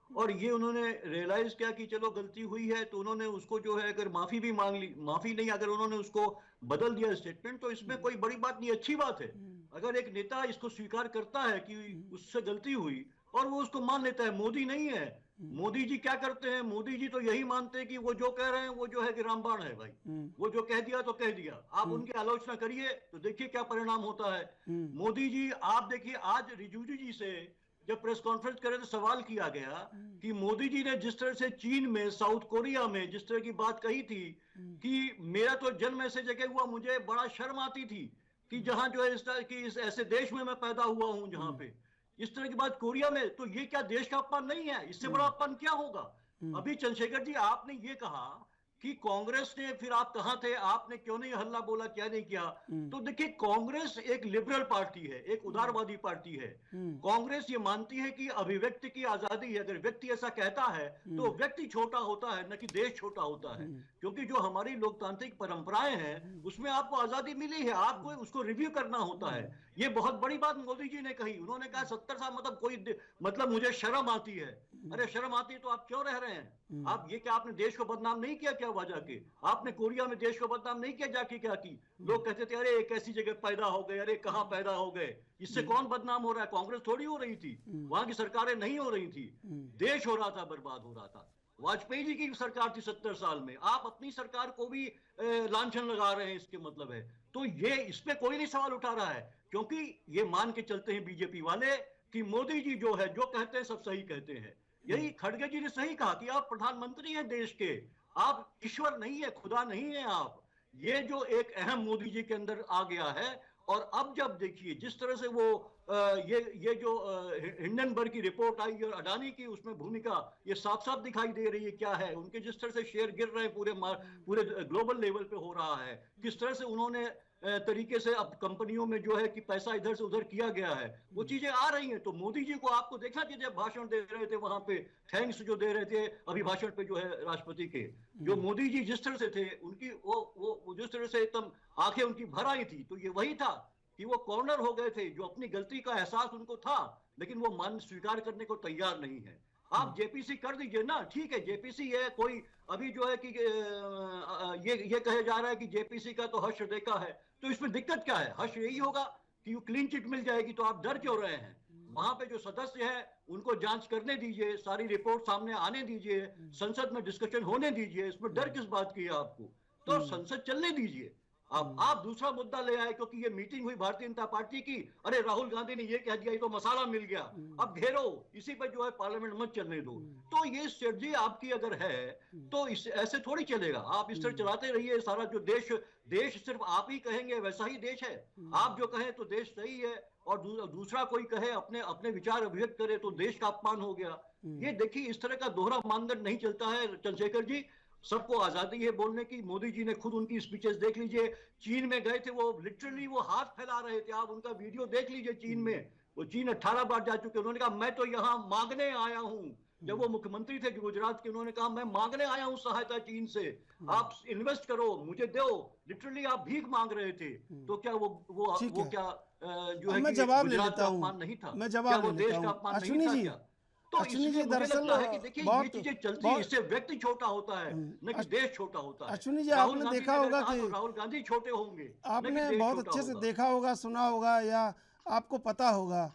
और ये उन्होंने रियलाइज किया कि चलो गलती हुई है, तो उन्होंने उसको जो है अगर माफी भी मांग ली, माफी नहीं, अगर उन्होंने उसको बदल दिया स्टेटमेंट, तो इसमें कोई बड़ी बात नहीं, अच्छी बात है। अगर एक नेता इसको स्वीकार करता है कि उससे गलती हुई और वो उसको मान लेता है। मोदी नहीं है। मोदी जी क्या करते हैं? मोदी जी तो यही मानते हैं कि वो जो कह रहे हैं वो जो है कि रामबाण है भाई, वो जो कह दिया तो कह दिया। आप उनकी आलोचना करिए तो देखिए क्या परिणाम होता है। मोदी जी, आप देखिए आज रिजिजू जी से जब प्रेस कॉन्फ्रेंस करे तो सवाल किया गया कि मोदी जी ने जिस तरह से चीन में, साउथ कोरिया में जिस तरह की बात कही थी कि मेरा तो जन्म ऐसे जगह हुआ, मुझे बड़ा शर्म आती थी कि जहां जो है इस तरह की, इस ऐसे देश में मैं पैदा हुआ हूं जहां पे इस तरह की बात कोरिया में, तो ये क्या देश का अपमान नहीं है? इससे बड़ा अपमान क्या होगा? अभी चंद्रशेखर जी आपने ये कहा कि कांग्रेस ने, फिर आप कहां थे, आपने क्यों नहीं हल्ला बोला, क्या नहीं किया? तो देखिए कांग्रेस एक लिबरल पार्टी है, एक उदारवादी पार्टी है। कांग्रेस ये मानती है कि अभिव्यक्ति की आजादी है। अगर व्यक्ति ऐसा कहता है तो व्यक्ति छोटा होता है, न कि देश छोटा होता है। क्योंकि जो हमारी लोकतांत्रिक परंपराएं हैं उसमें आपको आजादी मिली है, आपको उसको रिव्यू करना होता है। ये बहुत बड़ी बात मोदी जी ने कही। उन्होंने कहा 70 साल मतलब मुझे शर्म आती है। अरे शर्म आती है तो आप क्यों रह रहे हैं? आप ये क्या, आपने देश को बदनाम नहीं किया क्या वहां जाके? आपने कोरिया में देश को बदनाम नहीं किया जाके? क्या की लोग कहते थे अरे एक ऐसी जगह पैदा हो गए, अरे कहां पैदा हो गए। इससे कौन बदनाम हो रहा है? कांग्रेस थोड़ी हो रही थी, वहां की सरकारें नहीं हो रही थी, देश हो रहा था, बर्बाद हो रहा था। वाजपेयी जी की सरकार थी 70 साल में, आप अपनी सरकार को भी लांछन लगा रहे हैं, इसके मतलब है। तो ये इस पे कोई नहीं सवाल उठा रहा है, क्योंकि ये मान के चलते हैं बीजेपी वाले कि मोदी जी जो है जो कहते हैं सब सही कहते हैं। यही खड़गे जी ने सही कहा कि आप प्रधानमंत्री हैं देश के, आप ईश्वर नहीं है, खुदा नहीं है आप। ये जो एक अहम मोदी जी के अंदर आ गया है। और अब जब देखिए जिस तरह से वो ये जो हिंडनबर्ग की रिपोर्ट आई और अडानी की उसमें भूमिका ये साफ साफ दिखाई दे रही है क्या है। उनके जिस तरह से शेयर गिर रहे हैं पूरे ग्लोबल लेवल पे हो रहा है, किस तरह से उन्होंने तरीके से अब कंपनियों में जो है कि पैसा इधर से उधर किया गया है, वो चीजें आ रही हैं। तो मोदी जी को आपको देखना चाहिए, जब भाषण दे रहे थे वहां पे, थैंक्स जो दे रहे थे अभिभाषण पे जो है राष्ट्रपति के, जो मोदी जी जिस तरह से थे, उनकी वो जिस तरह से एकदम आंखें उनकी भर आई थी, तो ये वही था कि वो कॉर्नर हो गए थे। जो अपनी गलती का एहसास उनको था, लेकिन वो मान स्वीकार करने को तैयार नहीं है। आप जेपीसी कर दीजिए ना, ठीक है, जेपीसी है, कोई अभी जो है कि ये कहे जा रहा है कि जेपीसी का तो हर्ष देखा है, तो इसमें दिक्कत क्या है? हर्ष यही होगा कि क्लीन चिट मिल जाएगी, तो आप डर क्यों रहे हैं? वहां पे जो सदस्य है उनको जांच करने दीजिए, सारी रिपोर्ट सामने आने दीजिए, संसद में डिस्कशन होने दीजिए, इसमें डर किस बात की है आपको? तो संसद चलने दीजिए। अब आप दूसरा मुद्दा ले आए, क्योंकि ये मीटिंग हुई भारतीय जनता पार्टी की, अरे राहुल गांधी ने ये कह दिया, ये तो मसाला मिल गया, अब घेरो, इसी पर जो है पार्लियामेंट मत चलने दो। तो ये स्ट्रेटजी आपकी अगर है तो इस ऐसे थोड़ी चलेगा। आप इस तरह चलाते रहिए, सारा जो देश सिर्फ आप ही कहेंगे वैसा ही देश है, आप जो कहें तो देश सही है, और दूसरा कोई कहे, अपने अपने विचार अभिव्यक्त करे तो देश का अपमान हो गया। ये देखिए, इस तरह का दोहरा मानदंड नहीं चलता है चंद्रशेखर जी। सबको आजादी है बोलने की। मोदी जी ने खुद उनकी स्पीचेस देख लीजिए, चीन में गए थे, वो लिटरली वो हाथ फैला रहे थे, आप उनका वीडियो देख लीजिए। चीन में वो चीन 18 बार जा चुके, उन्होंने कहा मैं तो यहाँ मांगने आया हूँ। जब वो मुख्यमंत्री थे गुजरात के, उन्होंने कहा मैं मांगने आया हूँ सहायता चीन से, आप इन्वेस्ट करो, मुझे दो। लिटरली आप भीख मांग रहे थे। तो क्या वो क्या जो है मैं जवाब ले लेता हूँ, नहीं था? मैं जवाब ले लेता हूँ अश्विनी जी। तो अश्विनी जी, दरअसल देखिए ये चीजें चलती है, इससे व्यक्ति छोटा होता है, न कि देश छोटा होता है। अश्विनी जी, आपने देखा होगा कि राहुल गांधी छोटे होंगे, आपने बहुत अच्छे से देखा होगा, सुना होगा, या आपको पता होगा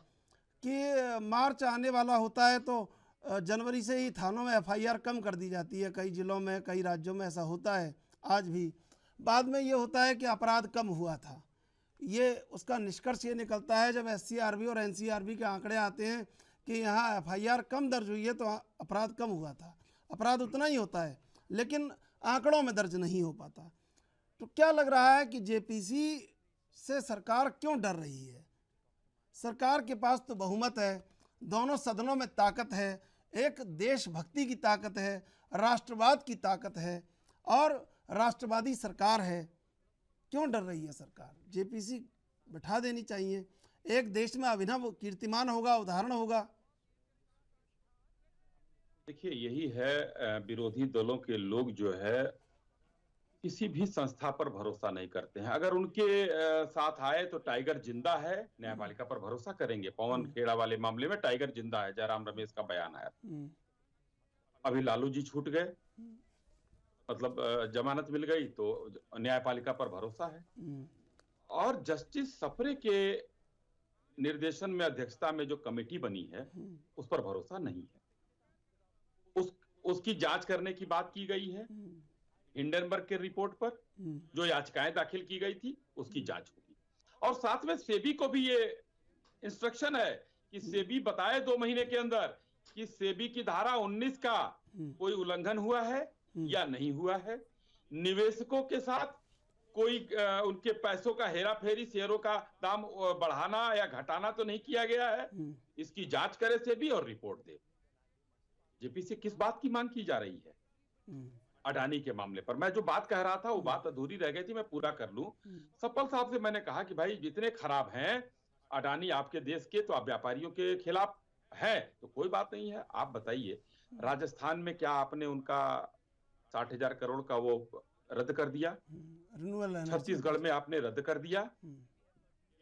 कि मार्च आने वाला होता है तो जनवरी से ही थानों में एफआईआर कम कर दी जाती है। कई जिलों में, कई राज्यों में ऐसा होता है आज भी। बाद में ये होता है कि अपराध कम हुआ था। ये उसका निष्कर्ष ये निकलता है जब एससीआरबी और एनसीआरबी के आंकड़े आते हैं कि यहाँ एफआईआर कम दर्ज हुई है तो अपराध कम हुआ था। अपराध उतना ही होता है, लेकिन आंकड़ों में दर्ज नहीं हो पाता। तो क्या लग रहा है कि जेपीसी से सरकार क्यों डर रही है? सरकार के पास तो बहुमत है, दोनों सदनों में ताकत है, एक देशभक्ति की ताकत है, राष्ट्रवाद की ताकत है, और राष्ट्रवादी सरकार है। क्यों डर रही है सरकार? जेपीसी बैठा देनी चाहिए, एक देश में अभिनव कीर्तिमान होगा, उदाहरण होगा। देखिए, यही है, विरोधी दलों के लोग जो है किसी भी संस्था पर भरोसा नहीं करते हैं। अगर उनके साथ आए तो टाइगर जिंदा है, न्यायपालिका पर भरोसा करेंगे। पवन खेड़ा वाले मामले में टाइगर जिंदा है, जयराम रमेश का बयान आया। अभी लालू जी छूट गए, मतलब जमानत मिल गई, तो न्यायपालिका पर भरोसा है। और जस्टिस सप्रे के निर्देशन में, अध्यक्षता में जो कमेटी बनी है, उस पर भरोसा नहीं है। उसकी जांच करने की बात की गई है। हिंडनबर्ग के रिपोर्ट पर जो याचिकाएं दाखिल की गई थी, उसकी जांच होगी। और साथ में सेबी को भी ये इंस्ट्रक्शन है कि सेबी बताए 2 महीने के अंदर कि सेबी की धारा 19 का कोई उल्लंघन हुआ है या नहीं हुआ है, निवेशकों के साथ कोई उनके पैसों का हेरा फेरी, शेयरों का दाम बढ़ाना या घटाना तो नहीं किया गया है। इसकी जांच करे सेबी और रिपोर्ट दे। जेपीसी किस बात की मांग की जा रही है? अडानी के मामले पर मैं जो बात कह रहा था, वो बात अधूरी रह गई थी, मैं पूरा कर लूं। सप्पल साहब से मैंने कहा कि भाई जितने खराब हैं अडानी आपके देश के, तो आप व्यापारियों के खिलाफ है तो कोई बात नहीं है। आप बताइए, राजस्थान में क्या आपने उनका 60,000 करोड़ का वो रद्द कर दिया? छत्तीसगढ़ में आपने रद्द कर दिया।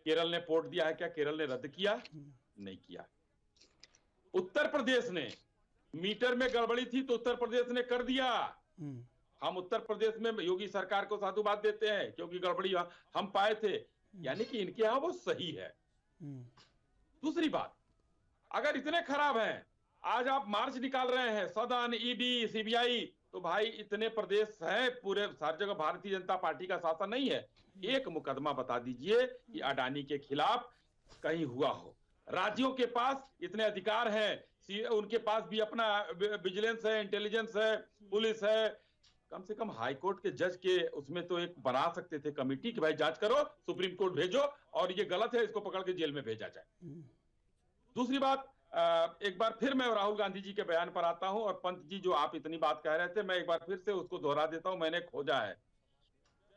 केरल ने पोर्ट दिया है, क्या केरल ने रद्द किया? नहीं किया। उत्तर प्रदेश ने मीटर में गड़बड़ी थी तो उत्तर प्रदेश ने कर दिया। हम उत्तर प्रदेश में योगी सरकार को साधुवाद देते हैं क्योंकि गड़बड़ी हम पाए थे, यानी कि इनके यहां वो सही है। दूसरी बात, अगर इतने खराब हैं, आज आप मार्च निकाल रहे हैं, सदन, ईडी, सीबीआई, तो भाई इतने प्रदेश हैं, पूरे हर जगह भारतीय जनता पार्टी का शासन नहीं है। एक मुकदमा बता दीजिए कि अडानी के खिलाफ कहीं हुआ हो। राज्यों के पास इतने अधिकार हैं, उनके पास भी अपना विजिलेंस है, इंटेलिजेंस है, पुलिस है। कम से कम हाई कोर्ट के जज के उसमें तो एक बना सकते थे कमेटी कि भाई जांच करो, सुप्रीम कोर्ट भेजो और ये गलत है, इसको पकड़ के जेल में भेजा जाए। दूसरी बात, एक बार फिर मैं राहुल गांधी जी के बयान पर आता हूं, और पंत जी जो आप इतनी बात कह रहे थे, मैं एक बार फिर से उसको दोहरा देता हूं, मैंने खोजा है।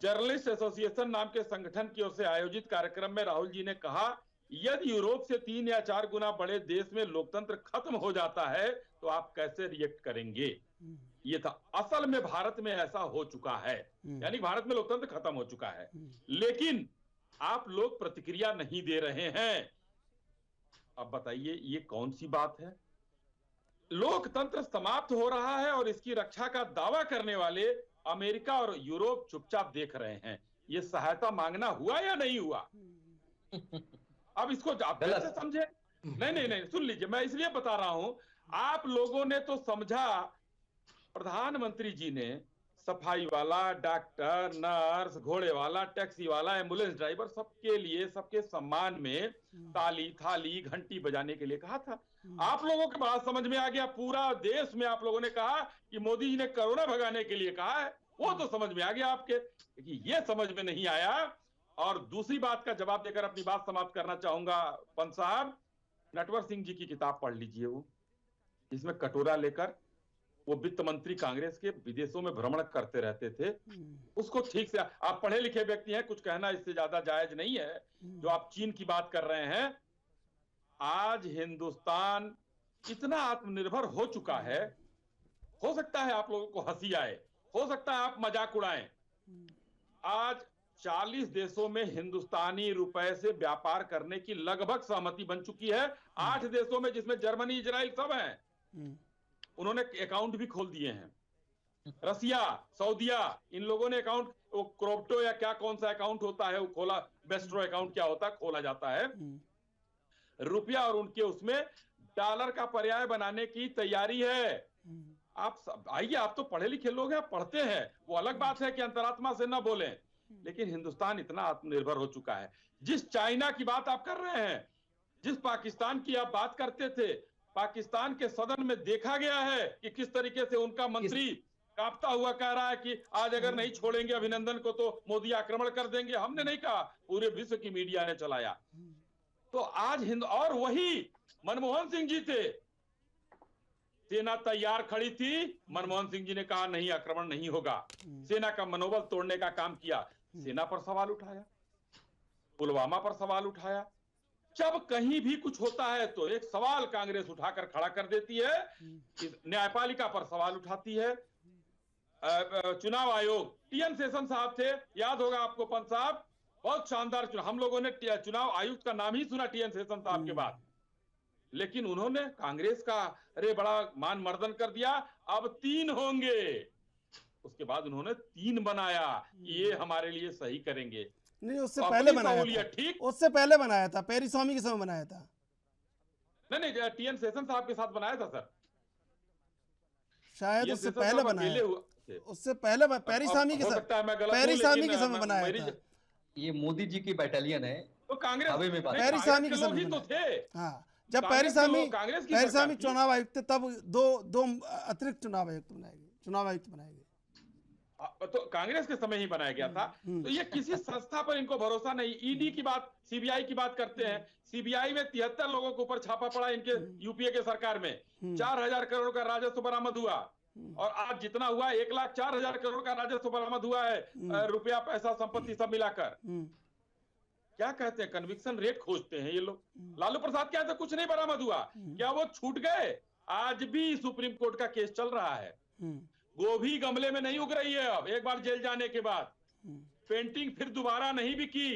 जर्नलिस्ट एसोसिएशन नाम के संगठन की ओर से आयोजित कार्यक्रम में राहुल जी ने कहा, यदि यूरोप से 3 या 4 गुना बड़े देश में लोकतंत्र खत्म हो जाता है तो आप कैसे रिएक्ट करेंगे। ये था, असल में भारत में ऐसा हो चुका है, यानी भारत में लोकतंत्र खत्म हो चुका है, लेकिन आप लोग प्रतिक्रिया नहीं दे रहे हैं। अब बताइए ये कौन सी बात है। लोकतंत्र समाप्त हो रहा है और इसकी रक्षा का दावा करने वाले अमेरिका और यूरोप चुपचाप देख रहे हैं। ये सहायता मांगना हुआ या नहीं हुआ? अब इसको आप कैसे समझे? नहीं, सुन लीजिए, मैं इसलिए बता रहा हूं, आप लोगों ने तो समझा प्रधानमंत्री जी ने सफाई वाला, डॉक्टर, नर्स, घोड़े वाला, टैक्सी वाला, एम्बुलेंस ड्राइवर, सबके लिए, सबके सम्मान में ताली, थाली, घंटी बजाने के लिए कहा था। आप लोगों के बात समझ में आ गया, पूरा देश में आप लोगों ने कहा कि मोदी जी ने कोरोना भगाने के लिए कहा है, वो तो समझ में आ गया आपके, लेकिन ये समझ में नहीं आया। और दूसरी बात का जवाब देकर अपनी बात समाप्त करना चाहूंगा। पंत साहब, नटवर सिंह जी की किताब पढ़ लीजिए, वो इसमें कटोरा लेकर वो वित्त मंत्री कांग्रेस के विदेशों में भ्रमण करते रहते थे, उसको ठीक से, आप पढ़े लिखे व्यक्ति हैं, कुछ कहना इससे ज्यादा जायज नहीं है। जो आप चीन की बात कर रहे हैं, आज हिंदुस्तान इतना आत्मनिर्भर हो चुका है, हो सकता है आप लोगों को हंसी आए, हो सकता है आप मजाक उड़ाएं, आज 40 देशों में हिंदुस्तानी रुपए से व्यापार करने की लगभग सहमति बन चुकी है। 8 देशों में, जिसमें जर्मनी, इजराइल सब हैं, उन्होंने अकाउंट भी खोल दिए हैं। रसिया, सऊदिया, इन लोगों ने अकाउंट, वो क्रोप्टो या क्या कौन सा अकाउंट होता है वो खोला, बेस्ट्रो अकाउंट क्या होता है, खोला जाता है। रुपया और उनके उसमें डॉलर का पर्याय बनाने की तैयारी है। आप आइए, आप तो पढ़े लिखे लोग हैं, पढ़ते हैं, वो अलग बात है कि अंतरात्मा से ना बोलें, लेकिन हिंदुस्तान इतना आत्मनिर्भर हो चुका है। जिस चाइना की बात आप कर रहे हैं, जिस पाकिस्तान की आप बात करते थे, पाकिस्तान के सदन में देखा गया है कि किस तरीके से उनका मंत्री कांपता हुआ कह रहा है कि आज अगर नहीं छोड़ेंगे अभिनंदन को तो मोदी आक्रमण कर देंगे। हमने नहीं कहा, पूरे विश्व की मीडिया ने चलाया। तो आज और वही मनमोहन सिंह जी थे, सेना तैयार खड़ी थी, मनमोहन सिंह जी ने कहा नहीं, आक्रमण नहीं होगा, सेना का मनोबल तोड़ने का काम किया, सेना पर सवाल उठाया, पुलवामा पर सवाल उठाया। जब कहीं भी कुछ होता है तो एक सवाल कांग्रेस उठाकर खड़ा कर देती है, न्यायपालिका पर सवाल उठाती है। चुनाव आयोग, टीएन शेषन साहब थे, याद होगा आपको पंत साहब, बहुत शानदार चुनाव, हम लोगों ने चुनाव आयुक्त का नाम ही सुना टीएन शेषन साहब के बाद, लेकिन उन्होंने कांग्रेस का अरे बड़ा मान मर्दन कर दिया, अब 3 होंगे, उसके बाद उन्होंने 3 बनाया, ये हमारे लिए सही करेंगे। नहीं, उससे पहले बनाया था, ठीक, उससे पहले बनाया था, पेरिस्वामी के समय बनाया था। नहीं, टीएन शेषन साहब के साथ बनाया था सर, शायद उससे पहले बनाया, उससे पहले पेरिस्वामी के समय, पेरिस्वामी के समय बनाया था। ये मोदी जी की बैटालियन है, तो कांग्रेस पेरिस्वामी के समय तो थे। हाँ, जब पेरिस्वामी चुनाव आयुक्त थे, तब दो अतिरिक्त चुनाव आयुक्त बनाए गए, तो कांग्रेस के समय ही बनाया गया था। तो ये किसी संस्था पर इनको भरोसा नहीं। ईडी की बात, सीबीआई की बात करते हैं, सीबीआई में 73 लोगों के ऊपर छापा पड़ा इनके यूपीए के सरकार में, 4000 करोड़ का राजस्व बरामद हुआ, और आज जितना हुआ 1,04,000 करोड़ का राजस्व बरामद हुआ है, रुपया, पैसा, संपत्ति सब मिलाकर। क्या कहते हैं, कन्विक्शन रेट खोजते हैं ये लोग। लालू प्रसाद कहते हैं कुछ नहीं बरामद हुआ, क्या वो छूट गए? आज भी सुप्रीम कोर्ट का केस चल रहा है। गोभी गमले में नहीं उग रही है अब, एक बार जेल जाने के बाद। पेंटिंग फिर दोबारा नहीं बिकी।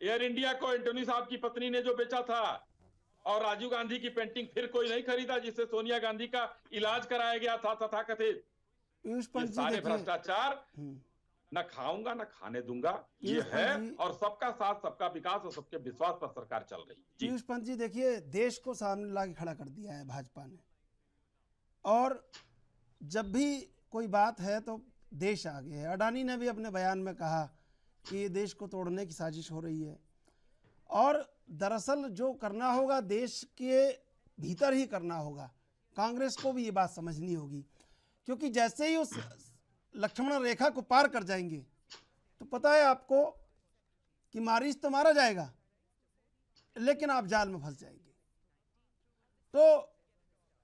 एयर इंडिया को एंटोनी साहब की पत्नी ने जो बेचा था, और राजीव गांधी की पेंटिंग फिर कोई नहीं खरीदा, जिससे सोनिया गांधी का इलाज कराया गया था तथाकथित। सारे भ्रष्टाचार, न खाऊंगा न खाने दूंगा, ये है। और सबका साथ, सबका विकास और सबके विश्वास पर सरकार चल रही है। पीयूष पंत जी, देखिए, देश को सामने लाके खड़ा कर दिया है भाजपा ने, और जब भी कोई बात है तो देश आगे है। अडानी ने भी अपने बयान में कहा कि ये देश को तोड़ने की साजिश हो रही है, और दरअसल जो करना होगा देश के भीतर ही करना होगा। कांग्रेस को भी ये बात समझनी होगी, क्योंकि जैसे ही उस लक्ष्मण रेखा को पार कर जाएंगे तो पता है आपको कि मारिच तो मारा जाएगा, लेकिन आप जाल में फंस जाएंगे। तो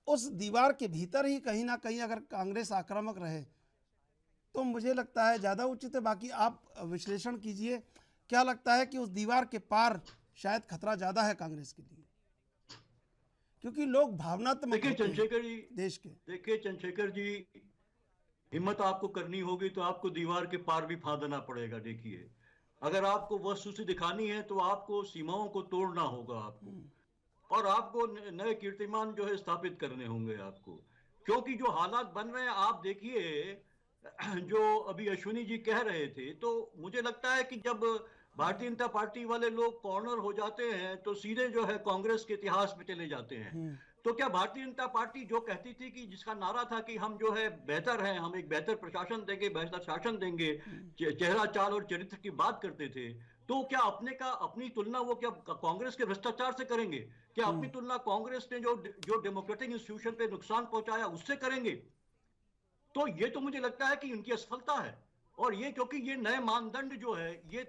उस दीवार के भीतर ही कहीं ना कहीं अगर कांग्रेस आक्रामक रहे तो मुझे लगता है ज़्यादा उचित है। बाकी आप विश्लेषण कीजिए, क्या लगता है कि उस दीवार के पार शायद खतरा ज़्यादा है कांग्रेस के लिए, क्योंकि लोग भावनात्मक देखिए होते हैं चंद्रशेखर जी, देश के। देखिए चंद्रशेखर जी, हिम्मत आपको करनी होगी तो आपको दीवार के पार भी फांदना पड़ेगा। देखिए, अगर आपको वस्तु दिखानी है तो आपको सीमाओं को तोड़ना होगा आपको, और आपको नए कीर्तिमान जो है स्थापित करने होंगे आपको, क्योंकि जो हालात बन रहे हैं आप देखिए, जो अभी अश्विनी जी कह रहे थे, तो मुझे लगता है कि जब भारतीय जनता पार्टी वाले लोग कॉर्नर हो जाते हैं तो सीधे जो है कांग्रेस के इतिहास में चले जाते हैं। तो क्या भारतीय जनता पार्टी जो कहती थी कि जिसका नारा था कि हम जो है बेहतर हैं, हम एक बेहतर प्रशासन देंगे, बेहतर शासन देंगे, चेहरा चाल और चरित्र की बात करते थे, तो क्या अपनी तुलना वो क्या कांग्रेस के भ्रष्टाचार से करेंगे? क्या अपनी तुलना कांग्रेस ने जो डेमोक्रेटिक इंस्टीट्यूशन पे नुकसान पहुंचाया उससे करेंगे? तो ये तो मुझे लगता है कि उनकी असफलता है। और ये क्योंकि ये नए मानदंड जो है, ये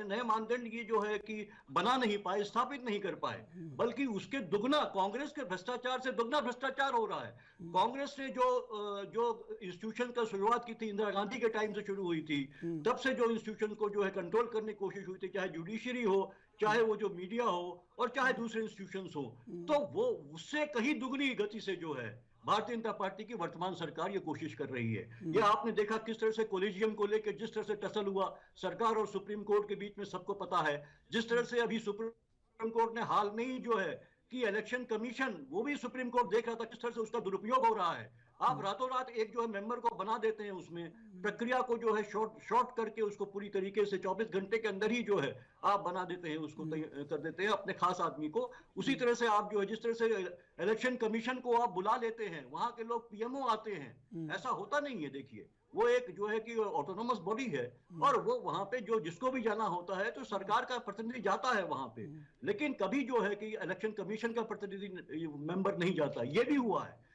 नए मानदंड ये जो है कि बना नहीं पाए, स्थापित नहीं कर पाए, बल्कि उसके दुगना, कांग्रेस के भ्रष्टाचार से दुगना भ्रष्टाचार हो रहा है। कांग्रेस ने जो इंस्टीट्यूशन का शुरुआत की थी, इंदिरा गांधी के टाइम से शुरू हुई थी, तब से जो इंस्टीट्यूशन को जो है कंट्रोल करने की कोशिश हुई थी, चाहे जुडिशरी हो, चाहे वो जो मीडिया हो, और चाहे दूसरे इंस्टीट्यूशंस हो, तो वो उससे कहीं दुगनी गति से जो है भारतीय जनता पार्टी की वर्तमान सरकार ये कोशिश कर रही है। ये आपने देखा किस तरह से कोलिजियम को लेकर जिस तरह से टसल हुआ सरकार और सुप्रीम कोर्ट के बीच में, सबको पता है। जिस तरह से अभी सुप्रीम कोर्ट ने हाल में ही जो है कि इलेक्शन कमीशन, वो भी सुप्रीम कोर्ट देख रहा था किस तरह से उसका दुरुपयोग हो रहा है। आप रातों रात एक जो है मेंबर को बना देते हैं, उसमें प्रक्रिया को जो है शॉर्ट करके उसको पूरी तरीके से 24 घंटे के अंदर ही जो है आप बना देते हैं, उसको कर देते हैं अपने खास आदमी को। उसी तरह से आप जो है जिस तरह से इलेक्शन कमीशन को आप बुला लेते हैं, वहां के लोग पीएमओ आते हैं, ऐसा होता नहीं है। देखिए, वो एक जो है कि ऑटोनोमस बॉडी है, और वो वहां पे जो जिसको भी जाना होता है तो सरकार का प्रतिनिधि जाता है वहां पे, लेकिन कभी जो है कि इलेक्शन कमीशन का प्रतिनिधि मेंबर नहीं जाता। ये भी हुआ है।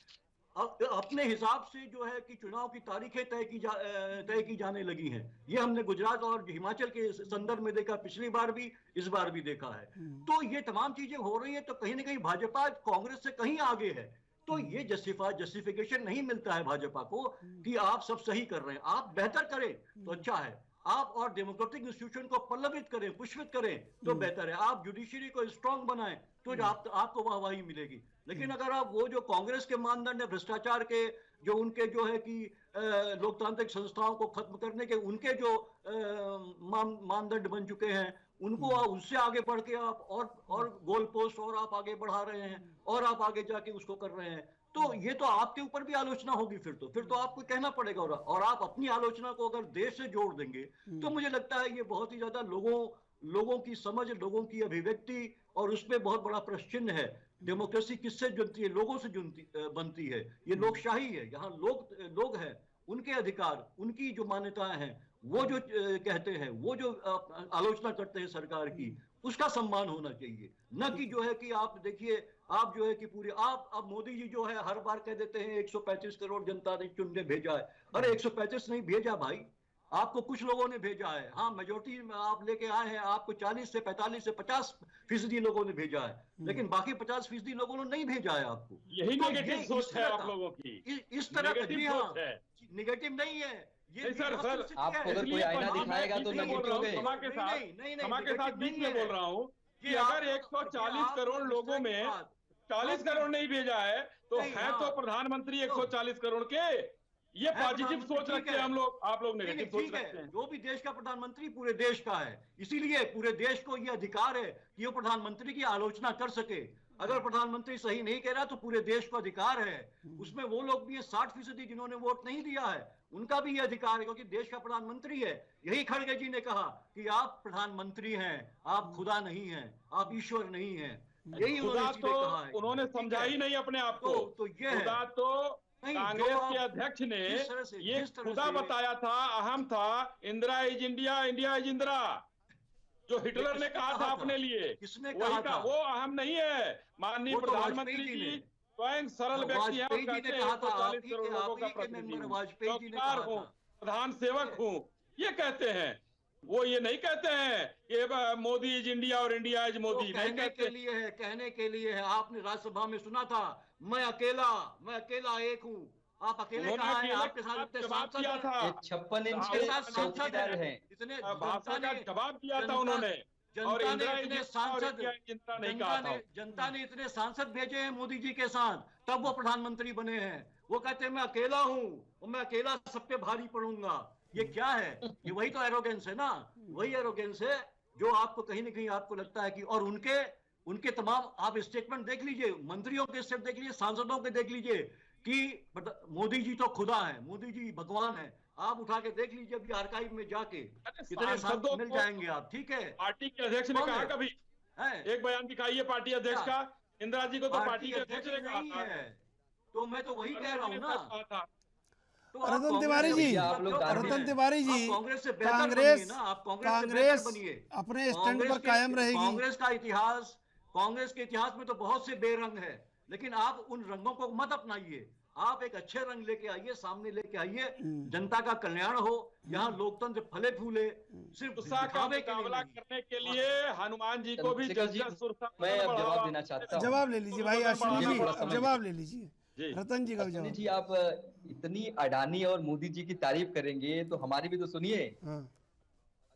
अपने हिसाब से जो है कि चुनाव की तारीखें तय की जाने लगी हैं। ये हमने गुजरात और हिमाचल के संदर्भ में देखा, पिछली बार भी, इस बार भी देखा है। तो ये तमाम चीजें हो रही है, तो कहीं ना कहीं भाजपा कांग्रेस से कहीं आगे है। तो ये जस्टिफिकेशन नहीं मिलता है भाजपा को कि आप सब सही कर रहे हैं। आप बेहतर करें तो अच्छा है, आप और डेमोक्रेटिक इंस्टीट्यूशन को पल्लवित करें, पुष्पित करें तो बेहतर है, आप जुडिशरी को स्ट्रांग बनाएं तो आपको वाहवाही मिलेगी। लेकिन अगर आप वो जो कांग्रेस के मानदंड है भ्रष्टाचार के, जो उनके जो है कि लोकतांत्रिक संस्थाओं को खत्म करने के उनके जो मानदंड बन चुके हैं, उनको उससे आगे बढ़ के आप और गोल पोस्ट और आप आगे बढ़ा रहे हैं, और आप आगे जाके उसको कर रहे हैं, तो ये तो आपके ऊपर भी आलोचना होगी। फिर तो आपको कहना पड़ेगा, और आप अपनी आलोचना को अगर देश से जोड़ देंगे तो मुझे लगता है ये बहुत ही ज्यादा लोगों की समझ, लोगों की अभिव्यक्ति, और उसमें बहुत बड़ा प्रश्न चिन्ह है। डेमोक्रेसी किससे जुड़ती है? लोगों से बनती है। ये लोकशाही है, यहाँ लोग हैं, उनके अधिकार, उनकी जो मान्यताएं हैं, वो जो कहते हैं, वो जो आलोचना करते हैं सरकार की, उसका सम्मान होना चाहिए। न कि जो है कि आप देखिए, आप जो है कि पूरे अब मोदी जी जो है हर बार कह देते हैं 135 करोड़ जनता ने चुनने भेजा है। अरे 135 नहीं भेजा भाई, आपको कुछ लोगों ने भेजा है। हाँ, मेजोरिटी में आप लेके आए हैं, आपको 40 से 45 से 50% लोगों ने भेजा है, लेकिन बाकी 50% लोगों ने नहीं भेजा है आपको। यही तो नेगेटिव सोच है आप लोगों की, इस तरह का। जी हाँ, है, निगेटिव नहीं है ये। सर आपको अगर कोई आईना दिखाएगा तो नेगेटिव होंगे। क्षमा के साथ बीच में बोल रहा हूँ कि अगर 140 करोड़ लोगों में 40 करोड़ नहीं भेजा है तो है तो प्रधानमंत्री 140 करोड़ के। ये पॉजिटिव सोच रखते हैं हम लोग, आप लोग नेगेटिव सोच रखते हैं। जो भी देश का प्रधानमंत्री पूरे देश का है, इसीलिए पूरे देश को ये अधिकार है कि वो प्रधानमंत्री की आलोचना कर सके। अगर प्रधानमंत्री सही नहीं कह रहा तो पूरे देश को अधिकार है। उसमें वो लोग भी 60% जिन्होंने वोट नहीं दिया है, उनका भी ये अधिकार है, क्योंकि देश का प्रधानमंत्री है। यही खड़गे जी ने कहा कि आप प्रधानमंत्री हैं, आप खुदा नहीं हैं, आप ईश्वर नहीं हैं। यही उन्होंने समझा ही नहीं अपने आप को। तो ये खुदा तो कांग्रेस के अध्यक्ष ने ये खुदा बताया था, अहम था, Indira is India, India is Indira, जो हिटलर ने कहा था अपने लिए। किसने कहा था? वो अहम नहीं है। माननीय प्रधानमंत्री जी स्वयं सरल व्यक्ति हैं, कहते हैं 140 करोड़ लोगों का प्रतिनिधि हूँ, प्रधान सेवक हूँ, ये कहते हैं। वो ये नहीं कहते हैं कि मोदी इज इंडिया और इंडिया इज मोदी। कहने के लिए है। आपने राज्यसभा में सुना था, मैं अकेला एक हूँ, आप अकेले उन्होंने कहाँ हैं? अकेले आपके साथ इतने जवाब सांसद दिया हैं, था। 56 इंच आपके के साथ सांसद चौकीदार हैं। इतने भाषा का जवाब दिया था उन्होंने। और जनता ने इंदिरा इतने इंदिरा सांसद इंदिरा नहीं कहा था। जनता ने इतने सांसद भेजे हैं मोदी जी के साथ, तब वो प्रधानमंत्री बने हैं। वो कहते हैं मैं अकेला हूँ और मैं अकेला सब पे भारी पड़ूंगा। ये क्या है? ये वही तो एरोगेंस है ना, वही एरोगेंस है जो आपको कहीं ना कहीं आपको लगता है कि, और उनके तमाम आप स्टेटमेंट देख लीजिए, मंत्रियों के स्टेटमेंट देख लीजिए, सांसदों के देख लीजिए कि मोदी जी तो खुदा है, मोदी जी भगवान है। आप उठा के देख लीजिए अभी आर्काइव में जाके, कितने सांसद मिल जाएंगे आप। ठीक है, पार्टी के अध्यक्ष ने कहा कभी एक बयान दिखाइए पार्टी अध्यक्ष का? इंदिरा जी को तो पार्टी के अध्यक्ष ने कहा था। तो मैं तो वही कह रहा हूँ ना। रतन तिवारी जी, रतन तिवारी जी, कांग्रेस से कांग्रेस ना, आप कांग्रेस बनिए, अपने स्टैंड पर कायम रहेगी। कांग्रेस के इतिहास में तो बहुत से बेरंग है, लेकिन आप उन रंगों को मत अपनाइए। आप एक अच्छे रंग लेके आइए, सामने लेके आइए, जनता का कल्याण हो, यहाँ लोकतंत्र फले फूले। सिर्फ दिखावे के मुकाबला करने के लिए हनुमान जी को भी मैं अब जवाब देना चाहता हूँ। जवाब ले लीजिए भाई अश्विनी जी, जवाब ले लीजिए। रतन जी का अश्विनी जवाब। जी, आप इतनी अडानी और मोदी जी की तारीफ करेंगे तो हमारी भी तो सुनिए।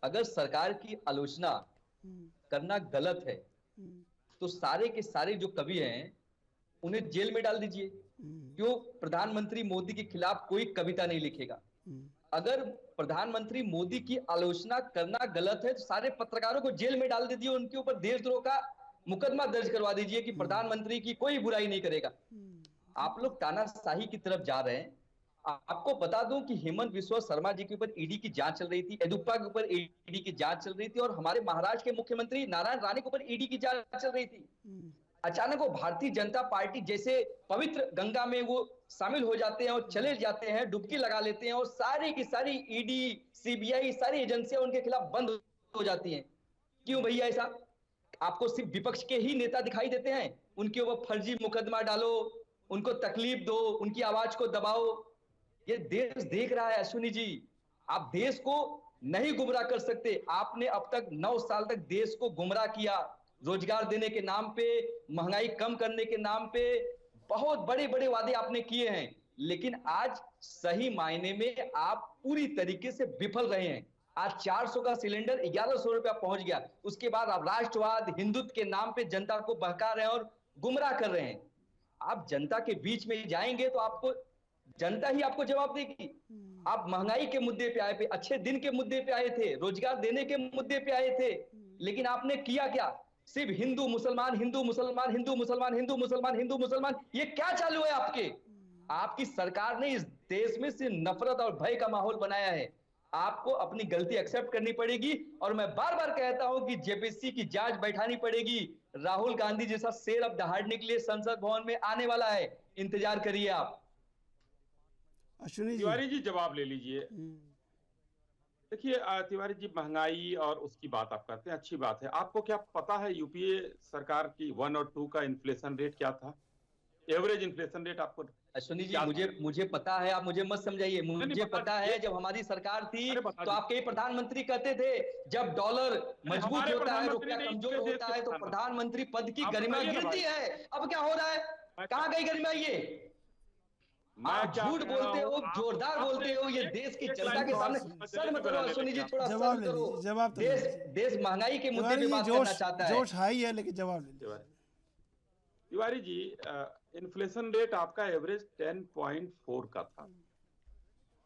अगर सरकार की आलोचना करना गलत है तो सारे के सारे जो कवि हैं उन्हें जेल में डाल दीजिए। क्यों प्रधानमंत्री मोदी के खिलाफ कोई कविता नहीं लिखेगा? अगर प्रधानमंत्री मोदी की आलोचना करना गलत है तो सारे पत्रकारों को जेल में डाल दीजिए, उनके ऊपर देशद्रोह का मुकदमा दर्ज करवा दीजिए कि प्रधानमंत्री की कोई बुराई नहीं करेगा। आप लोग तानाशाही की तरफ जा रहे हैं। आपको बता दूं कि हेमंत बिस्वा शर्मा जी के ऊपर ईडी की जांच चल रही थी, येदियुरप्पा के ऊपर ईडी की जांच चल रही थी, और हमारे महाराष्ट्र के मुख्यमंत्री नारायण राणे के ऊपर ईडी की जांच चल रही थी। अचानक वो भारतीय जनता पार्टी जैसे पवित्र गंगा में वो शामिल हो जाते हैं और चले जाते हैं, डुबकी लगा लेते हैं, और सारी की सारी ईडी, सीबीआई, सारी एजेंसियां उनके खिलाफ बंद हो जाती हैं। क्यों भैया ऐसा? आपको सिर्फ विपक्ष के ही नेता दिखाई देते हैं? उनके ऊपर फर्जी मुकदमा डालो, उनको तकलीफ दो, उनकी आवाज को दबाओ। ये देश देख रहा है अश्विनी जी। आप देश को नहीं गुमराह कर सकते। आपने अब तक 9 साल तक देश को गुमराह किया, रोजगार देने के नाम पे, महंगाई कम करने के नाम पे बहुत बड़े बड़े वादे आपने किए हैं, लेकिन आज सही मायने में आप पूरी तरीके से विफल रहे हैं। आज 400 का सिलेंडर 1100 रुपया पहुंच गया। उसके बाद आप राष्ट्रवाद, हिंदुत्व के नाम पे जनता को बहका रहे हैं और गुमराह कर रहे हैं। आप जनता के बीच में जाएंगे तो आपको जनता ही आपको जवाब देगी। आप महंगाई के मुद्दे पे आए थे, अच्छे दिन के मुद्दे पे आए थे, रोजगार देने के मुद्दे पे आए थे, लेकिन आपने किया क्या? सिर्फ हिंदू मुसलमान, हिंदू मुसलमान, हिंदू मुसलमान, हिंदू मुसलमान, हिंदू मुसलमान, ये क्या चालू है आपके? आपकी सरकार ने इस देश में सिर्फ नफरत और भय का माहौल बनाया है। आपको अपनी गलती एक्सेप्ट करनी पड़ेगी, और मैं बार बार कहता हूं कि जेपीसी की जांच बैठानी पड़ेगी। राहुल गांधी जैसा शेर अब दहाड़ने के लिए संसद भवन में आने वाला है, इंतजार करिए आप। अश्विनी तिवारी जी जवाब ले लीजिए। देखिए तिवारी जी, महंगाई और उसकी बात आप करते हैं, अच्छी बात है। आपको क्या पता है यूपीए सरकार की 1 और 2 का इन्फ्लेशन रेट क्या था? एवरेज इन्फ्लेशन रेट आपको? अश्विनी जी, मुझे पता है, आप मुझे मत समझाइए। मुझे पता है जब हमारी सरकार थी तो आपके प्रधानमंत्री कहते थे जब डॉलर मजबूत होता है, रुपया कमजोर होता है तो प्रधानमंत्री पद की गरिमा गिरती है। अब क्या हो रहा है? कहां गई गरिमा? ये आप झूठ बोलते हो, जोरदार बोलते हो, ये देश की जनता के सामने सर मत करो। अश्विनी जी थोड़ा जवाब ले लीजिए, जवाब तो देश महंगाई के मुद्दे पे बात करना चाहता है। जोश हाई है, लेकिन जवाब ले लीजिए। तिवारी जी, इन्फ्लेशन रेट आपका एवरेज 10.4 का था,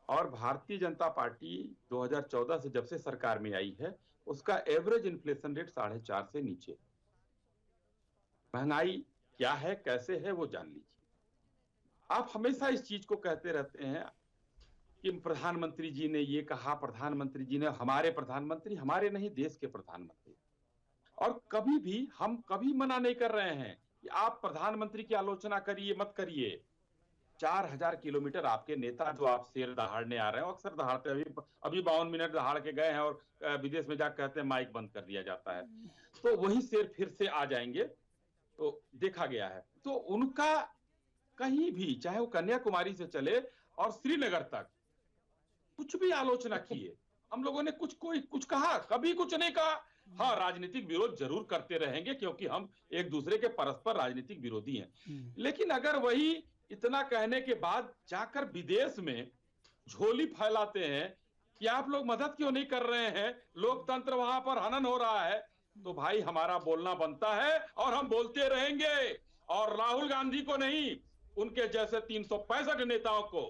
और भारतीय जनता पार्टी 2014 से जब से सरकार में आई है उसका एवरेज इन्फ्लेशन रेट 4.5 से नीचे। महंगाई क्या है, कैसे है, वो जान लीजिए। आप हमेशा इस चीज को कहते रहते हैं कि प्रधानमंत्री जी ने ये कहा, प्रधानमंत्री जी ने, हमारे प्रधानमंत्री, हमारे नहीं, देश के प्रधानमंत्री। और कभी भी हम कभी मना नहीं कर रहे हैं कि आप प्रधानमंत्री की आलोचना करिए, मत करिए। 4000 किलोमीटर आपके नेता जो आप शेर दहाड़ने आ रहे हैं, अक्सर दहाड़ते, अभी 52 मिनट दहाड़ के गए हैं और विदेश में जाकर कहते हैं माइक बंद कर दिया जाता है, तो वही शेर फिर से आ जाएंगे, तो देखा गया है। तो उनका कहीं भी, चाहे वो कन्याकुमारी से चले और श्रीनगर तक, कुछ भी आलोचना किए, हम लोगों ने कुछ कहा? कभी कुछ नहीं कहा। हाँ, राजनीतिक विरोध जरूर करते रहेंगे क्योंकि हम एक दूसरे के परस्पर राजनीतिक विरोधी हैं, लेकिन अगर वही इतना कहने के बाद जाकर विदेश में झोली फैलाते हैं कि आप लोग मदद क्यों नहीं कर रहे हैं, लोकतंत्र वहां पर हनन हो रहा है। तो भाई हमारा बोलना बनता है और हम बोलते रहेंगे। और राहुल गांधी को नहीं, उनके जैसे 365 नेताओं को,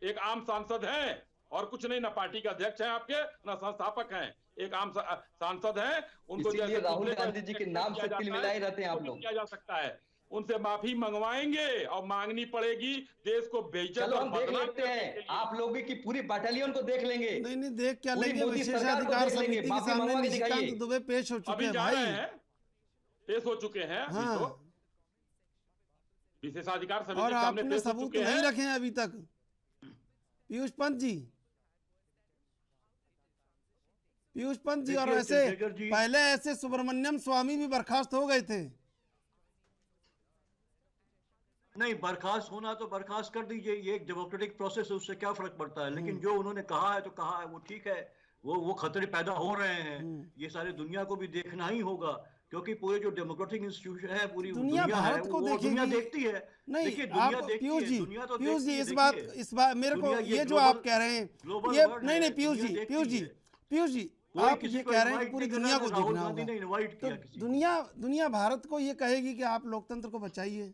एक आम सांसद हैं और कुछ नहीं, ना पार्टी का अध्यक्ष हैं आपके, ना संस्थापक हैं, एक आम सांसद हैं, उनको इसीलिए राहुल गांधी जी के नाम से तिलमिलाए रहते हैं आप लोग। किया जा सकता है, उनसे माफी मंगवाएंगे और मांगनी पड़ेगी, देश को बेइज्जत चलो और हम देख बदनाम लेते हैं, आप लोग की पूरी बटालियन को देख लेंगे। नहीं नहीं, देख क्या पूरी लेंगे, मोदी सरकार को विशेषाधिकार देख लेंगे, समिति के माफी सामने मंगवा के निशिकांत दिखाइए। दुबे पेश हो चुके अभी हैं जा भाई। रहे हैं, पेश हो चुके हैं अभी हाँ। तो विशेषाधिकार समिति और के सामने आपने पेश हो सबूत चुके नहीं हैं। रखे हैं अभी तक पीयूष पंत जी। पीयूष पंत जी, और देखिए, ऐसे चंद्रशेखर जी- पहले ऐसे सुब्रमण्यम स्वामी भी बर्खास्त हो गए थे। नहीं, बर्खास्त होना तो बर्खास्त कर दीजिए, ये एक डेमोक्रेटिक प्रोसेस है, उससे क्या फर्क पड़ता है। लेकिन जो उन्होंने कहा है तो कहा है, वो ठीक है। वो खतरे पैदा हो रहे हैं, ये सारे दुनिया को भी देखना ही होगा, क्योंकि पूरे जो डेमोक्रेटिक इंस्टीट्यूशन है, पूरी दुनिया दुनिया है, भारत को वो देखेगी। दुनिया देखती है। नहीं, देखिए, आप दुनिया देखती पीयूष है, जी, दुनिया तो पीयूष जी देखती है, इस बात मेरे को दुनिया ये जो global- आप कह रहे हैं, global ये world नहीं है, नहीं पीयूष दुनिया जी, देखती पीयूष जी, है। पीयूष जी, कोई आप किसी ये को कह रहे हैं invite कि पूरी नहीं कर दुनिया रहा को है, राहुल देखना गांधी ने होगा, invite तो किया किसी को। दुनिया भारत को ये कहेगी कि आप लोकतंत्र को बचाइए।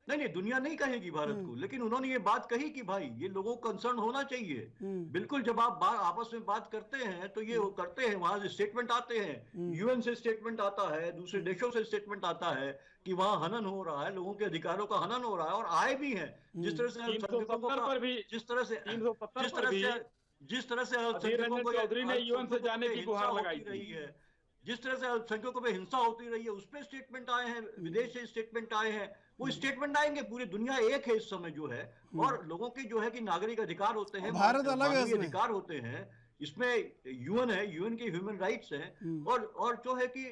नहीं, दुनिया नहीं कहेगी भारत को, लेकिन उन्होंने ये बात कही कि भाई ये लोगों को कंसर्न होना चाहिए। बिल्कुल, जब आप आपस में बात करते हैं तो ये करते हैं, वहां से स्टेटमेंट आते हैं, यूएन से स्टेटमेंट आता है, दूसरे देशों से स्टेटमेंट आता है कि वहां हनन हो रहा है, लोगों के अधिकारों का हनन हो रहा है, और आए भी हैं। जिस तरह से पर भी जिस तरह से अल्पसंख्यकों को चौधरी ने यूएन से जाने की गुहार लगाई रही है, जिस तरह से अल्पसंख्यकों पे हिंसा होती रही है, उस पर स्टेटमेंट आए हैं, विदेश से स्टेटमेंट आए हैं। वो स्टेटमेंट आएंगे, पूरी दुनिया एक है इस समय जो है, और लोगों की जो है कि नागरिक अधिकार होते हैं, भारत अलग है मानवीय अधिकार होते हैं, इसमें यूएन है, यूएन के ह्यूमन राइट्स हैं, और जो है कि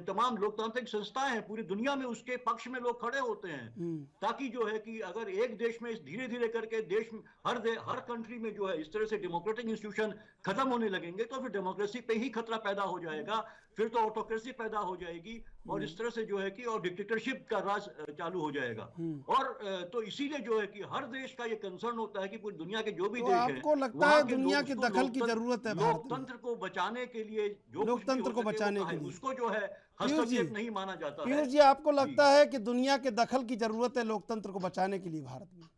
तमाम लोकतांत्रिक संस्थाएं हैं पूरी दुनिया में, उसके पक्ष में लोग खड़े होते हैं, ताकि जो है कि अगर एक देश में धीरे धीरे करके देश में हर कंट्री में जो है इस तरह से डेमोक्रेटिक इंस्टीट्यूशन खत्म होने लगेंगे, तो फिर डेमोक्रेसी पे ही खतरा पैदा हो जाएगा, फिर तो ऑटोक्रेसी पैदा हो जाएगी, और इस तरह से जो है कि और डिक्टेटरशिप का राज चालू हो जाएगा। और तो इसीलिए जो है कि हर देश का ये कंसर्न होता है कि पूरी दुनिया के जो भी देश हैं, आपको लगता है दुनिया के दखल की जरूरत है भारत में? लोकतंत्र को बचाने के लिए, जो लोकतंत्र को बचाने के लिए उसको जो है हस्तक्षेप नहीं माना जाता है। पीयूष जी, आपको लगता है कि दुनिया के दखल की जरूरत है लोकतंत्र को बचाने के लिए भारत में?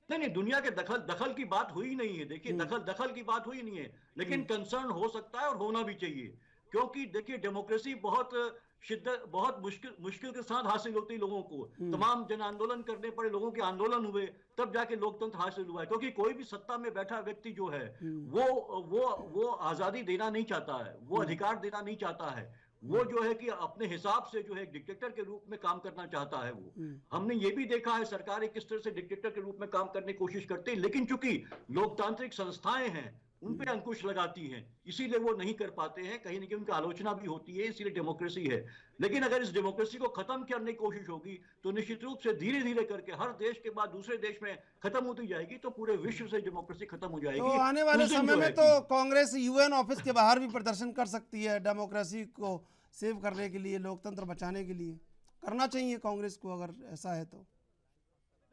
नहीं, दुनिया के दखल की बात हुई नहीं है। देखिए, दखल की बात हुई नहीं है, लेकिन कंसर्न हो सकता है और होना भी चाहिए, क्योंकि देखिए डेमोक्रेसी बहुत मुश्किल के साथ हासिल होती है लोगों को। तमाम जन आंदोलन करने पड़े, लोगों के आंदोलन हुए, तब जाके लोकतंत्र हासिल हुआ है। क्योंकि कोई भी सत्ता में बैठा व्यक्ति जो है वो आजादी देना नहीं चाहता है, वो अधिकार देना नहीं चाहता है, वो जो है कि अपने हिसाब से जो है डिक्टेटर के रूप में काम करना चाहता है। वो हमने ये भी देखा है, सरकारें किस तरह से डिक्टेटर के रूप में काम करने की कोशिश करती है, लेकिन चूंकि लोकतांत्रिक संस्थाएं हैं उन पे अंकुश लगाती हैं, इसीलिए वो नहीं कर पाते हैं। कहीं ना कहीं उनकी आलोचना भी होती है, इसीलिए डेमोक्रेसी है। लेकिन अगर इस डेमोक्रेसी को खत्म करने की कोशिश होगी तो निश्चित रूप से धीरे धीरे करके हर देश के बाद दूसरे देश में खत्म होती जाएगी, तो पूरे विश्व से डेमोक्रेसी खत्म हो जाएगी। तो आने वाले समय में तो कांग्रेस यूएन ऑफिस के बाहर भी प्रदर्शन कर सकती है, डेमोक्रेसी को सेव करने के लिए, लोकतंत्र बचाने के लिए। करना चाहिए कांग्रेस को, अगर ऐसा है तो।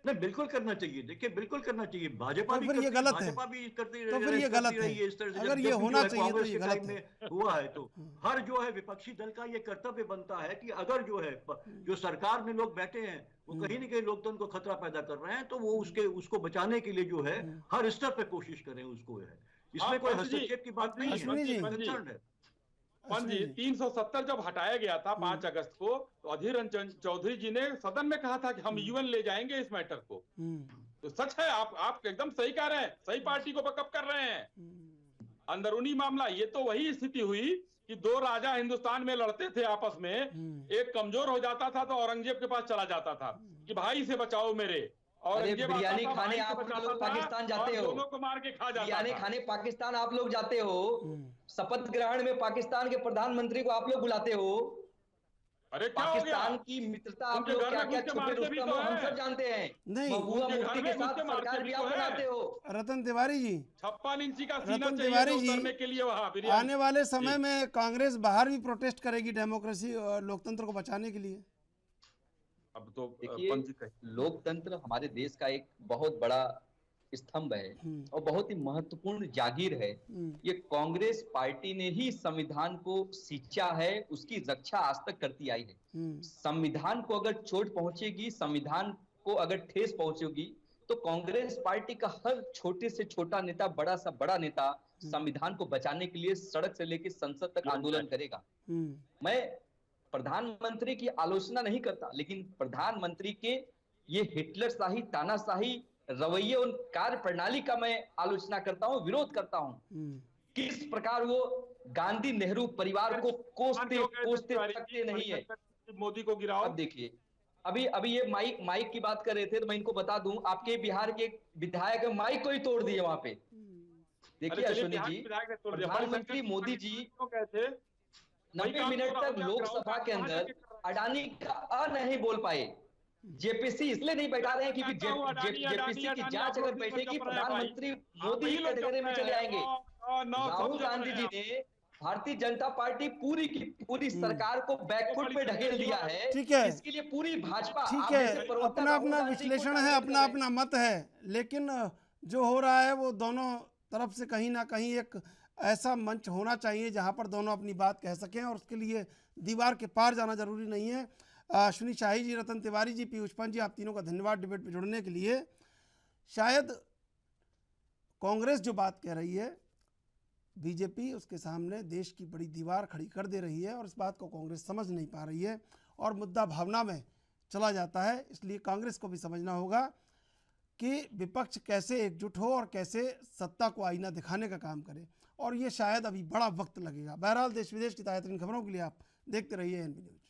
नहीं, बिल्कुल करना चाहिए। देखिए, बिल्कुल करना चाहिए। भाजपा भी फिर ये गलत है, भाजपा भी करती तो फिर ये गलत है। इस तरह से। अगर ये होना चाहिए तो ये गलत है। हुआ है तो हर जो है विपक्षी दल का ये कर्तव्य बनता है कि अगर जो है जो सरकार में लोग बैठे हैं वो कहीं न कहीं लोकतंत्र को खतरा पैदा कर रहे हैं, तो वो उसको बचाने के लिए जो है हर स्तर पे कोशिश करें उसको है। इसमें कोई हस्तक्षेप की बात नहीं है। पंत जी, 370 जब हटाया गया था 5 अगस्त को, तो अधीर रंजन चौधरी जी ने सदन में कहा था कि हम यूएन ले जाएंगे इस मैटर को। तो सच है, आप एकदम सही कह रहे हैं, सही पार्टी को बैकअप कर रहे हैं। अंदरूनी मामला ये तो वही स्थिति हुई कि 2 राजा हिंदुस्तान में लड़ते थे आपस में, एक कमजोर हो जाता था तो औरंगजेब के पास चला जाता था कि भाई से बचाओ मेरे, और बिरयानी खाने आप लोग पाकिस्तान जाते हो, दोनों को मार के खा जाता बिरयानी खाने पाकिस्तान आप लोग जाते हो, शपथ ग्रहण में पाकिस्तान के प्रधानमंत्री को आप लोग बुलाते हो। अरे क्या पाकिस्तान की मित्रता आप लोग क्या क्या छुपे रुस्तम हो, हम सब जानते हैं। महबूबा मुफ्ती के साथ सरकार भी आप बनाते हो। रतन तिवारी जी, 56 इंची का सीना रतन तिवारी जी, उतरने के लिए वहां आने वाले समय में कांग्रेस बाहर भी प्रोटेस्ट करेगी डेमोक्रेसी और लोकतंत्र को बचाने के लिए? अब तो देखिए, पंत जी कहे। लोकतंत्र हमारे देश का एक बहुत बड़ा स्तंभ है और बहुत ही महत्वपूर्ण जागीर है। ये कांग्रेस पार्टी ने ही संविधान को सींचा है, उसकी रक्षा आज तक करती आई है। संविधान को अगर चोट पहुंचेगी, संविधान को अगर ठेस पहुंचेगी, तो कांग्रेस पार्टी का हर छोटे से छोटा नेता, बड़ा सा बड़ा नेता संविधान को बचाने के लिए सड़क से लेकर संसद तक आंदोलन करेगा। मैं प्रधानमंत्री की आलोचना नहीं करता, लेकिन प्रधानमंत्री के ये हिटलरशाही, तानाशाही रवैये और कार्य प्रणाली का मैं आलोचना करता हूं, विरोध करता हूं। किस प्रकार वो गांधी नेहरू परिवार को कोसते सकते नहीं है। मोदी को गिराओ। अब देखिए, अभी ये माइक की बात कर रहे थे, तो मैं इनको बता दूं, आपके बिहार के विधायक माइक को ही तोड़ दिए वहां पे। देखिए अश्विनी जी, प्रधानमंत्री मोदी जी 90 मिनट तक लोकसभा के अंदर अडानी का अ नहीं बोल पाए। जेपीसी इसलिए नहीं बैठा रहे हैं क्योंकि जेपीसी की जांच अगर बैठेगी, प्रधानमंत्री मोदी ही कटघरे में चले आएंगे। राहुल गांधी जी ने भारतीय जनता पार्टी पूरी की पूरी सरकार को बैकफुट पे ढकेल दिया है। ठीक है, इसके लिए पूरी भाजपा, ठीक है, अपना अपना विश्लेषण है, अपना अपना मत है, लेकिन जो हो रहा है वो दोनों तरफ से कहीं ना कहीं एक ऐसा मंच होना चाहिए जहां पर दोनों अपनी बात कह सकें, और उसके लिए दीवार के पार जाना जरूरी नहीं है। अश्विनी शाही जी, रतन तिवारी जी, पीयूष पंत जी, आप तीनों का धन्यवाद डिबेट में जुड़ने के लिए। शायद कांग्रेस जो बात कह रही है, बीजेपी उसके सामने देश की बड़ी दीवार खड़ी कर दे रही है, और इस बात को कांग्रेस समझ नहीं पा रही है और मुद्दा भावना में चला जाता है। इसलिए कांग्रेस को भी समझना होगा कि विपक्ष कैसे एकजुट हो और कैसे सत्ता को आईना दिखाने का काम करे, और ये शायद अभी बड़ा वक्त लगेगा। बहरहाल देश विदेश की ताज़ा तरीन खबरों के लिए आप देखते रहिए एनबी न्यूज।